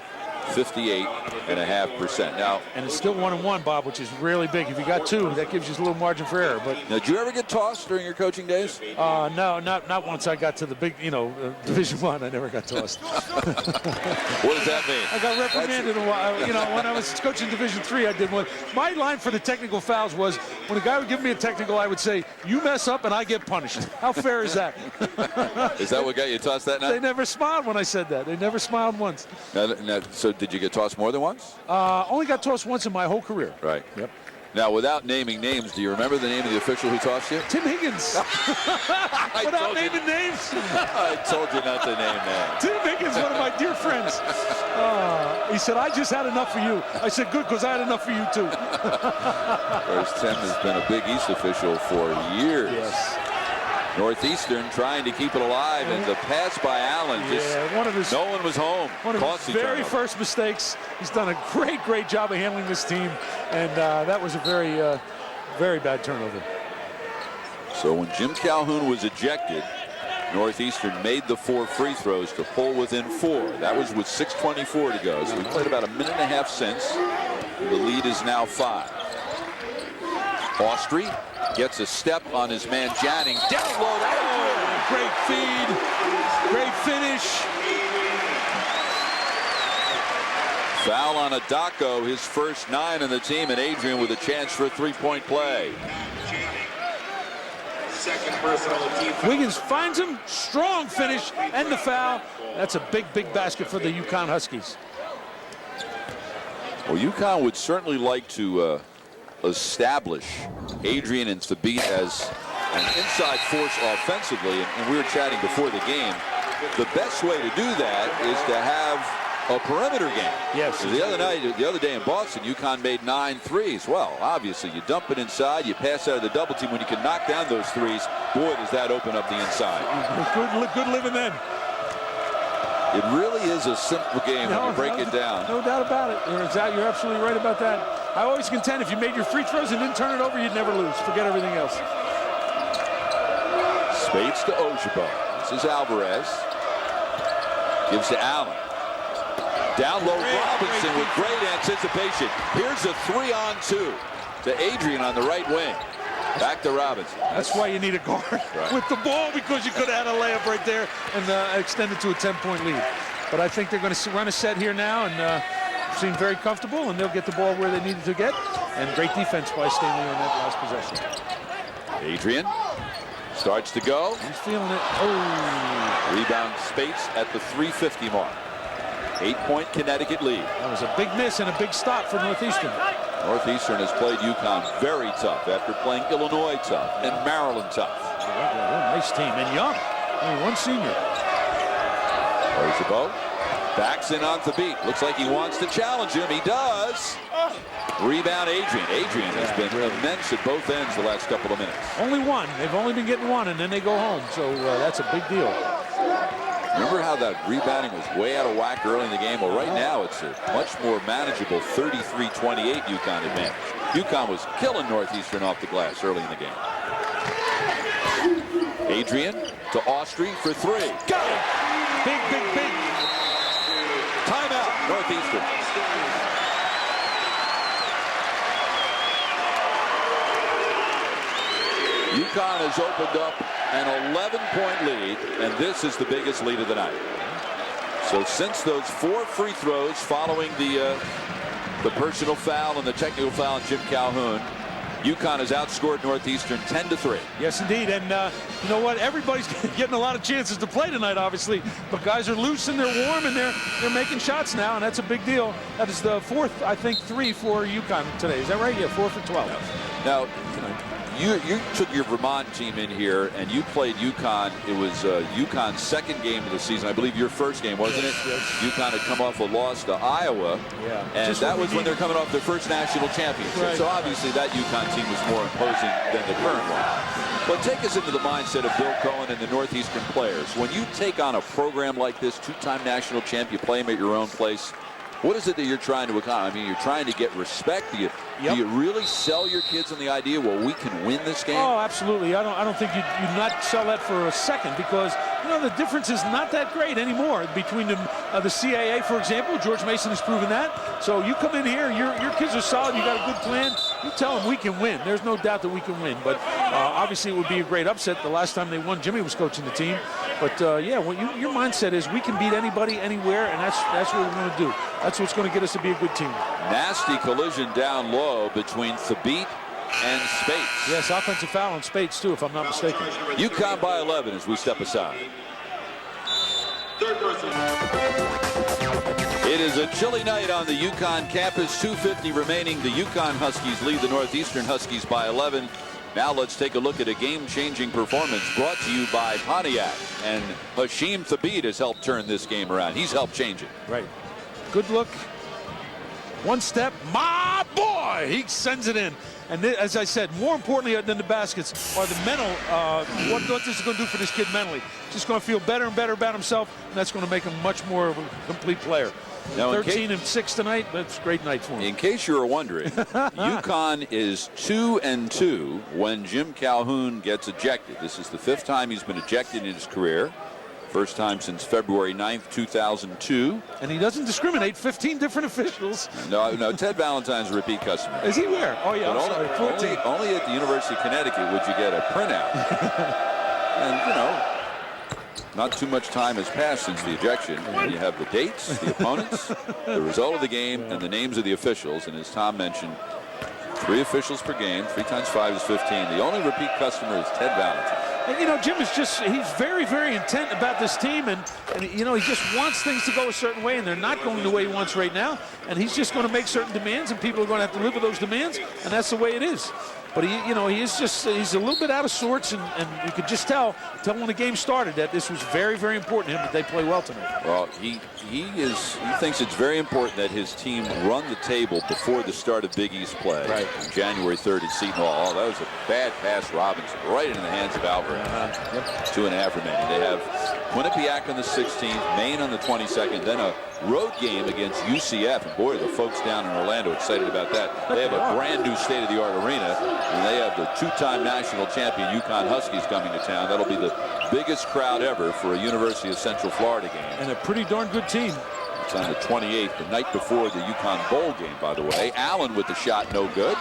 58.5%. Now, and it's still 1-1, Bob, which is really big. If you got 2, that gives you a little margin for error. But now, did you ever get tossed during your coaching days? no, not once I got to the big, Division I. I never got tossed. What does that mean? I got reprimanded a while. When I was coaching Division III, I did one. My line for the technical fouls was, when a guy would give me a technical, I would say, "You mess up and I get punished." How fair is that? Is that what got you tossed that night? They never smiled when I said that. They never smiled once. Now, so did you get tossed more than once? Only got tossed once in my whole career. Right. Yep. Now, without naming names, do you remember the name of the official who tossed you? Tim Higgins. Without naming names. I told you not to name names. Tim Higgins, one of my dear friends. He said, "I just had enough for you." I said, "Good, because I had enough for you, too." Whereas Tim has been a Big East official for years. Yes. Northeastern trying to keep it alive, and the pass by Allen, no one was home. One of his very first mistakes. He's done a great job of handling this team, and that was a very bad turnover. So when Jim Calhoun was ejected, Northeastern made the 4 free throws to pull within 4. That was with 6:24 to go. So we played about a minute and a half since. The lead is now 5. Austrie gets a step on his man Janning. Down low. Oh, great feed. Great finish. Foul on Adako, his first 9 on the team, and Adrian with a chance for a 3-point play. Wiggins finds him. Strong finish and the foul. That's a big basket for the UConn Huskies. Well, UConn would certainly like to establish Adrian and Thabit as an inside force offensively, and we were chatting before the game. The best way to do that is to have a perimeter game. Yes. So the other day in Boston, UConn made 9 threes. Well, obviously, you dump it inside, you pass out of the double team. When you can knock down those threes, boy, does that open up the inside. Good living then. It really is a simple game when you break it down. No doubt about it. You're absolutely right about that. I always contend if you made your free throws and didn't turn it over, you'd never lose. Forget everything else. Spates to Ojabo. This is Alvarez. Gives to Allen. Down low, Robinson with great anticipation. Here's a 3-on-2 to Adrian on the right wing. Back to Robinson. That's why you need a guard with the ball, because you could have had a layup right there and extend it to a 10-point lead. But I think they're going to run a set here now and seem very comfortable, and they'll get the ball where they needed to get. And great defense by Stanley on that last possession. Adrian starts to go. He's feeling it. Oh. Rebound Spates at the 3:50 mark. 8-point Connecticut lead. That was a big miss and a big stop for Northeastern. Northeastern has played UConn very tough after playing Illinois tough and Maryland tough. Nice team, and young. Only one senior. Ojabo backs in on Thabit. Looks like he wants to challenge him. He does. Rebound Adrian. Adrian has been immense at both ends the last couple of minutes. Only one. They've only been getting one, and then they go home. So that's a big deal. Remember how that rebounding was way out of whack early in the game? Well, right now it's a much more manageable 33-28 UConn advantage. UConn was killing Northeastern off the glass early in the game. Adrian to Austrie for 3. Got it! Big. Timeout, Northeastern. UConn has opened up an 11-point lead, and this is the biggest lead of the night. So since those 4 free throws following the personal foul and the technical foul on Jim Calhoun, UConn has outscored Northeastern 10-3. Yes, indeed. And you know what? Everybody's getting a lot of chances to play tonight, obviously. But guys are loose and they're warm and they're making shots now, and that's a big deal. That is the 4th, I think, 3 for UConn today. Is that right? Yeah, 4 for 12. Now, you took your Vermont team in here and you played UConn. It was UConn's second game of the season. I believe your first game, wasn't it? Yes. UConn had come off a loss to Iowa. Yeah. And that was when they're coming off their first national championship. Right. So obviously that UConn team was more imposing than the current one. But take us into the mindset of Bill Cohen and the Northeastern players. When you take on a program like this, 2-time national champ, you play them at your own place. What is it that you're trying to accomplish? I mean, you're trying to get respect. Do you really sell your kids on the idea, well, we can win this game? Oh, absolutely. I don't think you'd not sell that for a second, because the difference is not that great anymore between the CAA, for example. George Mason has proven that. So you come in here, your kids are solid. You got a good plan. You tell them we can win. There's no doubt that we can win. But obviously, it would be a great upset. The last time they won, Jimmy was coaching the team. But yeah, your mindset is we can beat anybody, anywhere, and that's what we're going to do. That's what's going to get us to be a good team. Nasty collision down low between Thabit and Spates. Yes, offensive foul on Spates, too, if I'm not mistaken. UConn by 11 as we step aside. It is a chilly night on the UConn campus. 2:50 remaining. The UConn Huskies lead the Northeastern Huskies by 11. Now let's take a look at a game-changing performance brought to you by Pontiac. And Hashim Thabit has helped turn this game around. He's helped change it. Right. Good look. One step. My boy! He sends it in. And as I said, more importantly than the baskets are the mental, what this is going to do for this kid mentally. Just going to feel better and better about himself, and that's going to make him much more of a complete player. Now, 13-6 tonight. That's a great night for him. In case you were wondering, UConn is 2-2 when Jim Calhoun gets ejected. This is the 5th time he's been ejected in his career. First time since February 9th, 2002. And he doesn't discriminate. 15 different officials. No, Ted Valentine's a repeat customer. Is he where? Oh, yeah, only at the University of Connecticut would you get a printout. And, not too much time has passed since the ejection. And you have the dates, the opponents, the result of the game, and the names of the officials. And as Tom mentioned, 3 officials per game. 3 times 5 is 15. The only repeat customer is Ted Valentine. And, Jim is he's very, very intent about this team, and he just wants things to go a certain way, and they're not going the way he wants right now, and he's just going to make certain demands, and people are going to have to live with those demands, and that's the way it is. But he's a little bit out of sorts, and you could just tell when the game started that this was very, very important to him that they play well tonight. Well, he thinks it's very important that his team run the table before the start of Big East play. Right. On January 3rd at Seton Hall. Oh, that was a bad pass, Robinson, right into the hands of Alvarez. 2.5 remaining. They have Quinnipiac on the 16th, Maine on the 22nd, then a road game against UCF. And boy, the folks down in Orlando excited about that. They have a brand new state-of-the-art arena, and they have the 2-time national champion UConn Huskies coming to town. That'll be the biggest crowd ever for a University of Central Florida game. And a pretty darn good team. It's on the 28th, the night before the UConn Bowl game, by the way. Allen with the shot, no good.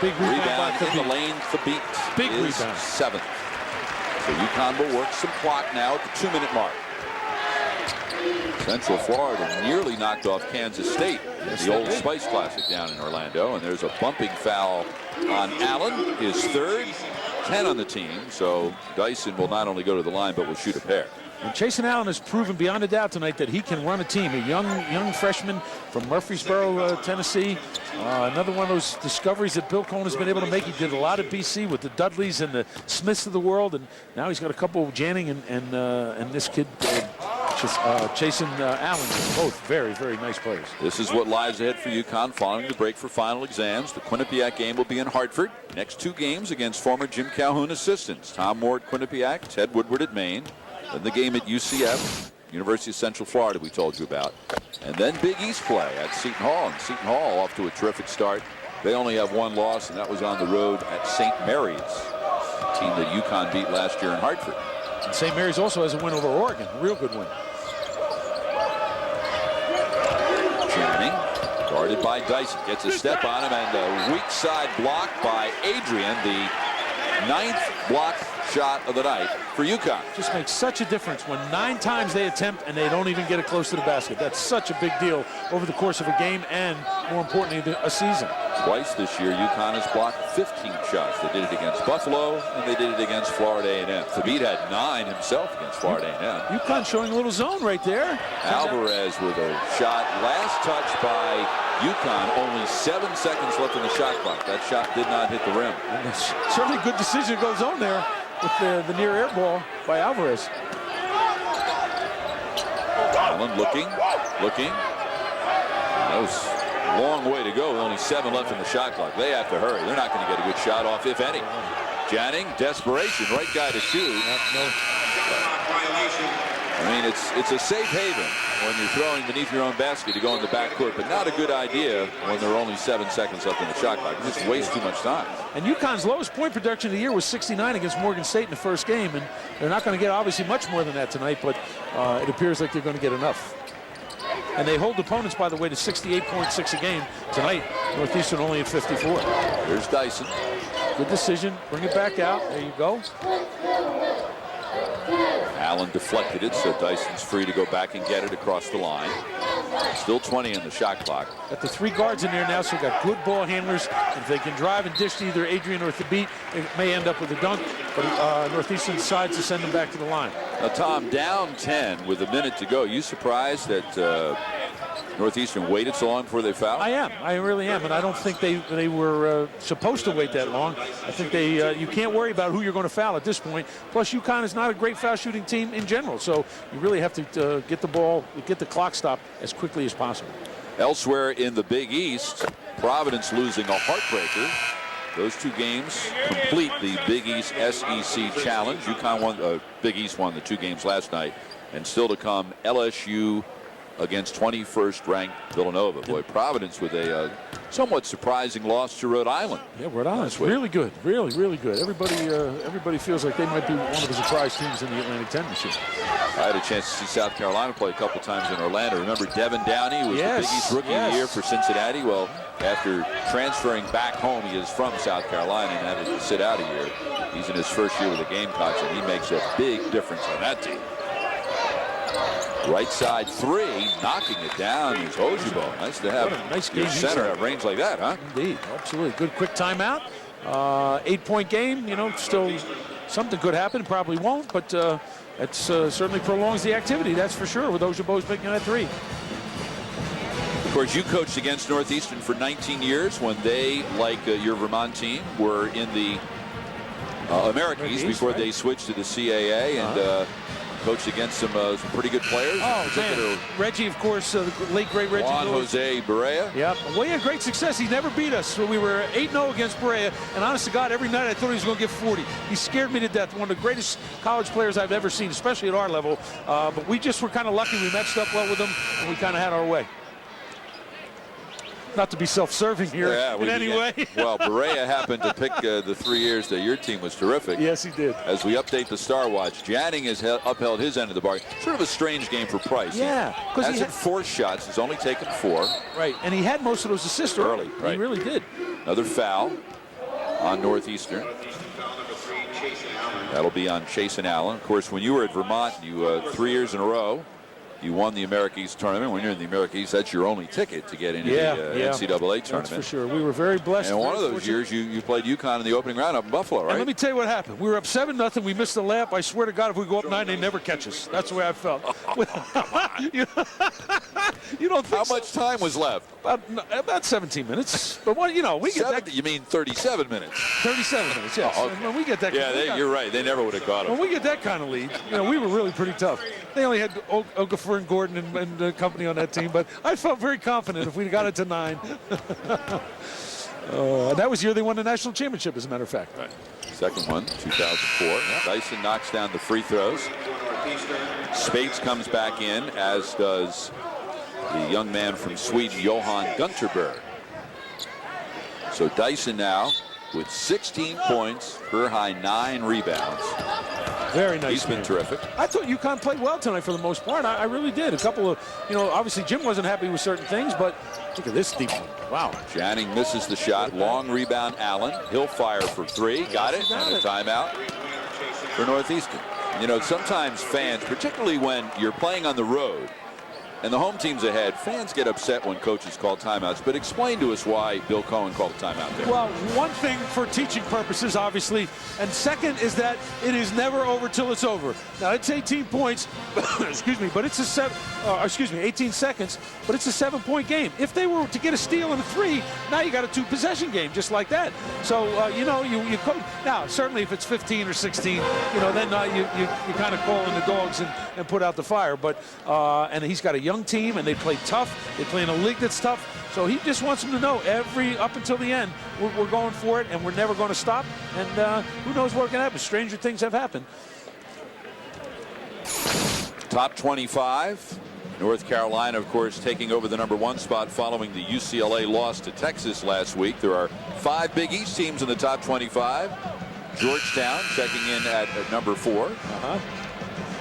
Big rebound in the lane. Thabit big is rebound. 7th. So UConn will work some clock now at the 2-minute mark. Central Florida nearly knocked off Kansas State at the old Spice Classic down in Orlando. And there's a bumping foul on Allen, his 3rd, 10 on the team. So Dyson will not only go to the line, but will shoot a pair. And Chasen Allen has proven beyond a doubt tonight that he can run a team. A young freshman from Murfreesboro, Tennessee. Another one of those discoveries that Bill Cohen has been able to make. He did a lot at BC with the Dudleys and the Smiths of the world, and now he's got a couple of Janning and this kid, Chasen Allen. Both very, very nice players. This is what lies ahead for UConn following the break for final exams. The Quinnipiac game will be in Hartford. Next 2 games against former Jim Calhoun assistants. Tom Moore at Quinnipiac, Ted Woodward at Maine. Then the game at UCF, University of Central Florida, we told you about. And then Big East play at Seton Hall. And Seton Hall off to a terrific start. They only have 1 loss, and that was on the road at St. Mary's, a team that UConn beat last year in Hartford. And St. Mary's also has a win over Oregon, a real good win. Channing, guarded by Dyson, gets a step on him, and a weak side block by Adrian, the 9th block shot of the night for UConn. Just makes such a difference when 9 times they attempt and they don't even get it close to the basket. That's such a big deal over the course of a game and, more importantly, a season. Twice this year, UConn has blocked 15 shots. They did it against Buffalo, and they did it against Florida A&M. Thabit had 9 himself against Florida A&M. UConn showing a little zone right there. Alvarez with a shot. Last touch by UConn. Only 7 seconds left in the shot clock. That shot did not hit the rim. And it's certainly a good decision to go zone there with the near air ball by Alvarez. Allen looking. That was a long way to go. Only 7 left in the shot clock. They have to hurry. They're not going to get a good shot off, if any. Janning, desperation, right guy to shoot. I mean, it's a safe haven when you're throwing beneath your own basket to go in the backcourt, but not a good idea when there are only 7 seconds left in the shot clock. You just waste too much time. And UConn's lowest point production of the year was 69 against Morgan State in the first game, and they're not going to get obviously much more than that tonight, but it appears like they're going to get enough. And they hold opponents, by the way, to 68.6 a game. Tonight, Northeastern only at 54. Here's Dyson. Good decision. Bring it back out. There you go. Allen deflected it, so Dyson's free to go back and get it across the line. Still 20 in the shot clock. Got the 3 guards in there now, so we've got good ball handlers. If they can drive and dish to either Adrian or Thabit, it may end up with a dunk. But Northeastern decides to send them back to the line. Now, Tom, down 10 with a minute to go. You surprised that Northeastern waited so long before they fouled? I am. I really am. And I don't think they were supposed to wait that long. I think you can't worry about who you're going to foul at this point. Plus, UConn is not a great foul shooting team in general. So you really have to get the clock stopped as quickly as possible. Elsewhere in the Big East, Providence losing a heartbreaker. Those 2 games complete the Big East SEC Challenge. UConn won, Big East won the 2 games last night. And still to come, LSU against 21st ranked Villanova. Boy, Providence with a somewhat surprising loss to Rhode Island. Yeah, Rhode Island's really good. Really, really good. Everybody feels like they might be one of the surprise teams in the Atlantic 10 this year. I had a chance to see South Carolina play a couple times in Orlando. Remember Devin Downey was the Big East Rookie of the Year for Cincinnati? Well, after transferring back home, he is from South Carolina and having to sit out a year. He's in his first year with the Gamecocks, and he makes a big difference on that team. Right side 3, knocking it down is Ojibo. Nice to have your center at range like that, huh? Indeed, absolutely. Good quick timeout. 8-point game, still something could happen, probably won't, but it certainly prolongs the activity, that's for sure, with Ojibo's making that 3. Of course, you coached against Northeastern for 19 years when they, like your Vermont team, were in the Americas before they switched to the CAA, and coached against some pretty good players. Oh, man. Reggie, of course, the late, great Reggie. Juan Jose Barea. Yep. Well, he had great success. He never beat us. So we were 8-0 against Barea. And honest to God, every night I thought he was going to get 40. He scared me to death. One of the greatest college players I've ever seen, especially at our level. But we just were kind of lucky. We matched up well with him, and we kind of had our way. Not to be self-serving here in any way. Well, Barea happened to pick the 3 years that your team was terrific. Yes, he did. As we update the Star Watch, Janning has upheld his end of the bargain. Sort of a strange game for Price. Yeah. He hasn't forced shots. He's only taken 4. Right, and he had most of those assists early. Right. He really did. Another foul on Northeastern. That'll be on Chasen Allen. Of course, when you were at Vermont, you 3 years in a row, you won the Americas tournament. When you're in the Americas, that's your only ticket to get into the NCAA tournament. That's for sure. We were very blessed. And one of those years, you played UConn in the opening round up in Buffalo, right? And let me tell you what happened. We were up 7-0. We missed the layup. I swear to God, if we go up 9, they never catch us. That's the way I felt. You don't think How much time was left? About 17 minutes. But what we get that. You mean 37 minutes? 37 minutes. Yes. Oh, okay. When we get that. Yeah, you're right. They never would have caught him. When we get that kind of lead, we were really pretty tough. They only had Okafor and Gordon and company on that team, but I felt very confident if we got it to 9. That was the year they won the national championship, as a matter of fact. Right. Second one, 2004. Yep. Dyson knocks down the free throws. Spates comes back in, as does the young man from Sweden, Johan Gunterberg. So Dyson now with 16 points, career high 9 rebounds. Very nice. He's been terrific. I thought UConn played well tonight for the most part. I really did. A couple of, obviously Jim wasn't happy with certain things, but look at this deep one. Wow. Janning misses the shot. Long rebound, Allen. He'll fire for 3. Got it. And a timeout for Northeastern. Sometimes fans, particularly when you're playing on the road and the home team's ahead, fans get upset when coaches call timeouts. But explain to us why Bill Cohen called a timeout there. Well, one thing for teaching purposes, obviously, and second is that it is never over till it's over. Now, it's 18 points, excuse me, but it's 18 seconds, but it's a 7-point game. If they were to get a steal and a 3, now you got a 2-possession game, just like that. So, you coach. Now, certainly if it's 15 or 16, then you kind of call in the dogs and put out the fire. But, and he's got a young team, and they play tough. They play in a league that's tough. So he just wants them to know up until the end, we're going for it, and we're never going to stop. And who knows what can happen? Stranger things have happened. Top 25. North Carolina, of course, taking over the #1 spot following the UCLA loss to Texas last week. There are 5 Big East teams in the top 25. Georgetown checking in at number 4.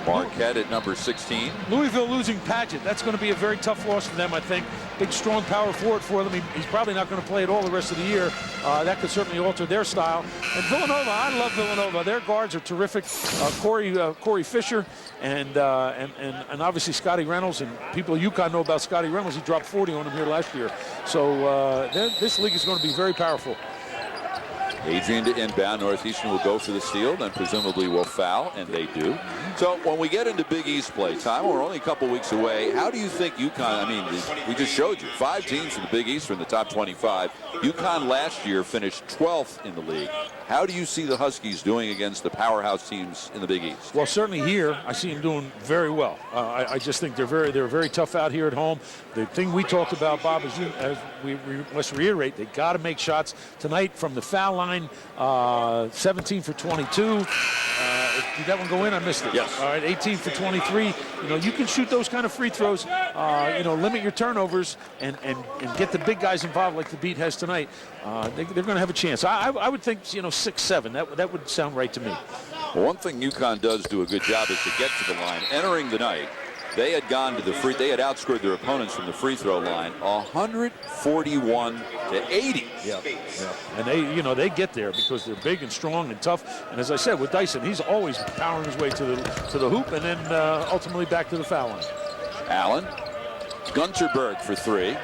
Marquette at number 16. Louisville losing Padgett. That's going to be a very tough loss for them, I think. Big, strong power forward for them. He's probably not going to play at all the rest of the year. That could certainly alter their style. And Villanova, I love Villanova. Their guards are terrific. Corey Fisher and obviously Scotty Reynolds. And people at UConn know about Scotty Reynolds. He dropped 40 on him here last year. So this league is going to be very powerful. Adrian to inbound. Northeastern will go for the steal, then presumably will foul, and they do. So when we get into Big East play time, we're only a couple weeks away. How do you think UConn, I mean, we just showed you 5 teams from the Big East from the top 25. UConn last year finished 12th in the league. How do you see the Huskies doing against the powerhouse teams in the Big East? Well, certainly here, I see them doing very well. I just think they're very tough out here at home. The thing we talked about, Bob, is as we must reiterate, they got to make shots tonight from the foul line. 17 for 22. Did that one go in? I missed it. Yes. All right, 18 for 23. You know, you can shoot those kind of free throws. You know, limit your turnovers and get the big guys involved like the Beat has tonight. They're going to have a chance. I would think, you know, 6-7. That would sound right to me. Well, one thing UConn does do a good job is to get to the line. Entering the night, they had gone to they had outscored their opponents from the free throw line 141 to 80. Yeah. And they get there because they're big and strong and tough. And as I said, with Dyson, he's always powering his way to the hoop and then ultimately back to the foul line. Allen, Gunterberg for 3.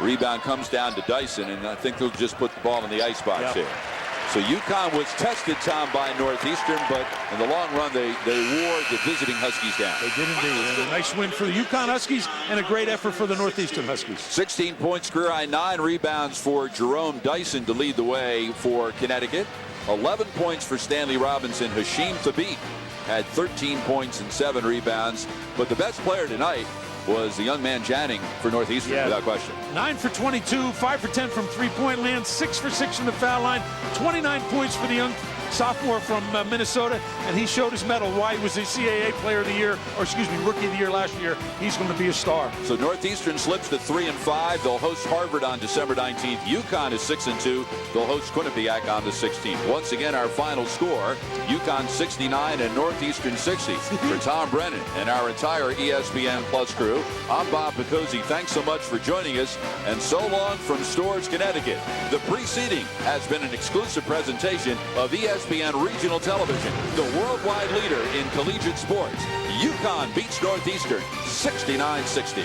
Rebound comes down to Dyson, and I think they'll just put the ball in the icebox here. So UConn was tested, Tom, by Northeastern, but in the long run, they wore the visiting Huskies down. They did indeed. And a nice win for the UConn Huskies and a great effort for the Northeastern Huskies. 16 points, career high, 9 rebounds for Jerome Dyson to lead the way for Connecticut. 11 points for Stanley Robinson. Hashim Thabit had 13 points and 7 rebounds. But the best player tonight was the young man Janning for Northeastern, without question. 9 for 22, 5 for 10 from three-point land, 6 for 6 from the foul line, 29 points for the young sophomore from Minnesota, and he showed his mettle. Why he was the CAA Player of the Year, or excuse me, Rookie of the Year last year. He's going to be a star. So Northeastern slips to 3-5. They'll host Harvard on December 19th. UConn is 6-2. They'll host Quinnipiac on the 16th. Once again, our final score: UConn 69 and Northeastern 60. For Tom Brennan and our entire ESPN Plus crew, I'm Bob Picozzi. Thanks so much for joining us, and so long from Storrs, Connecticut. The preceding has been an exclusive presentation of ESPN Regional Television, the worldwide leader in collegiate sports. UConn beats Northeastern 69-60.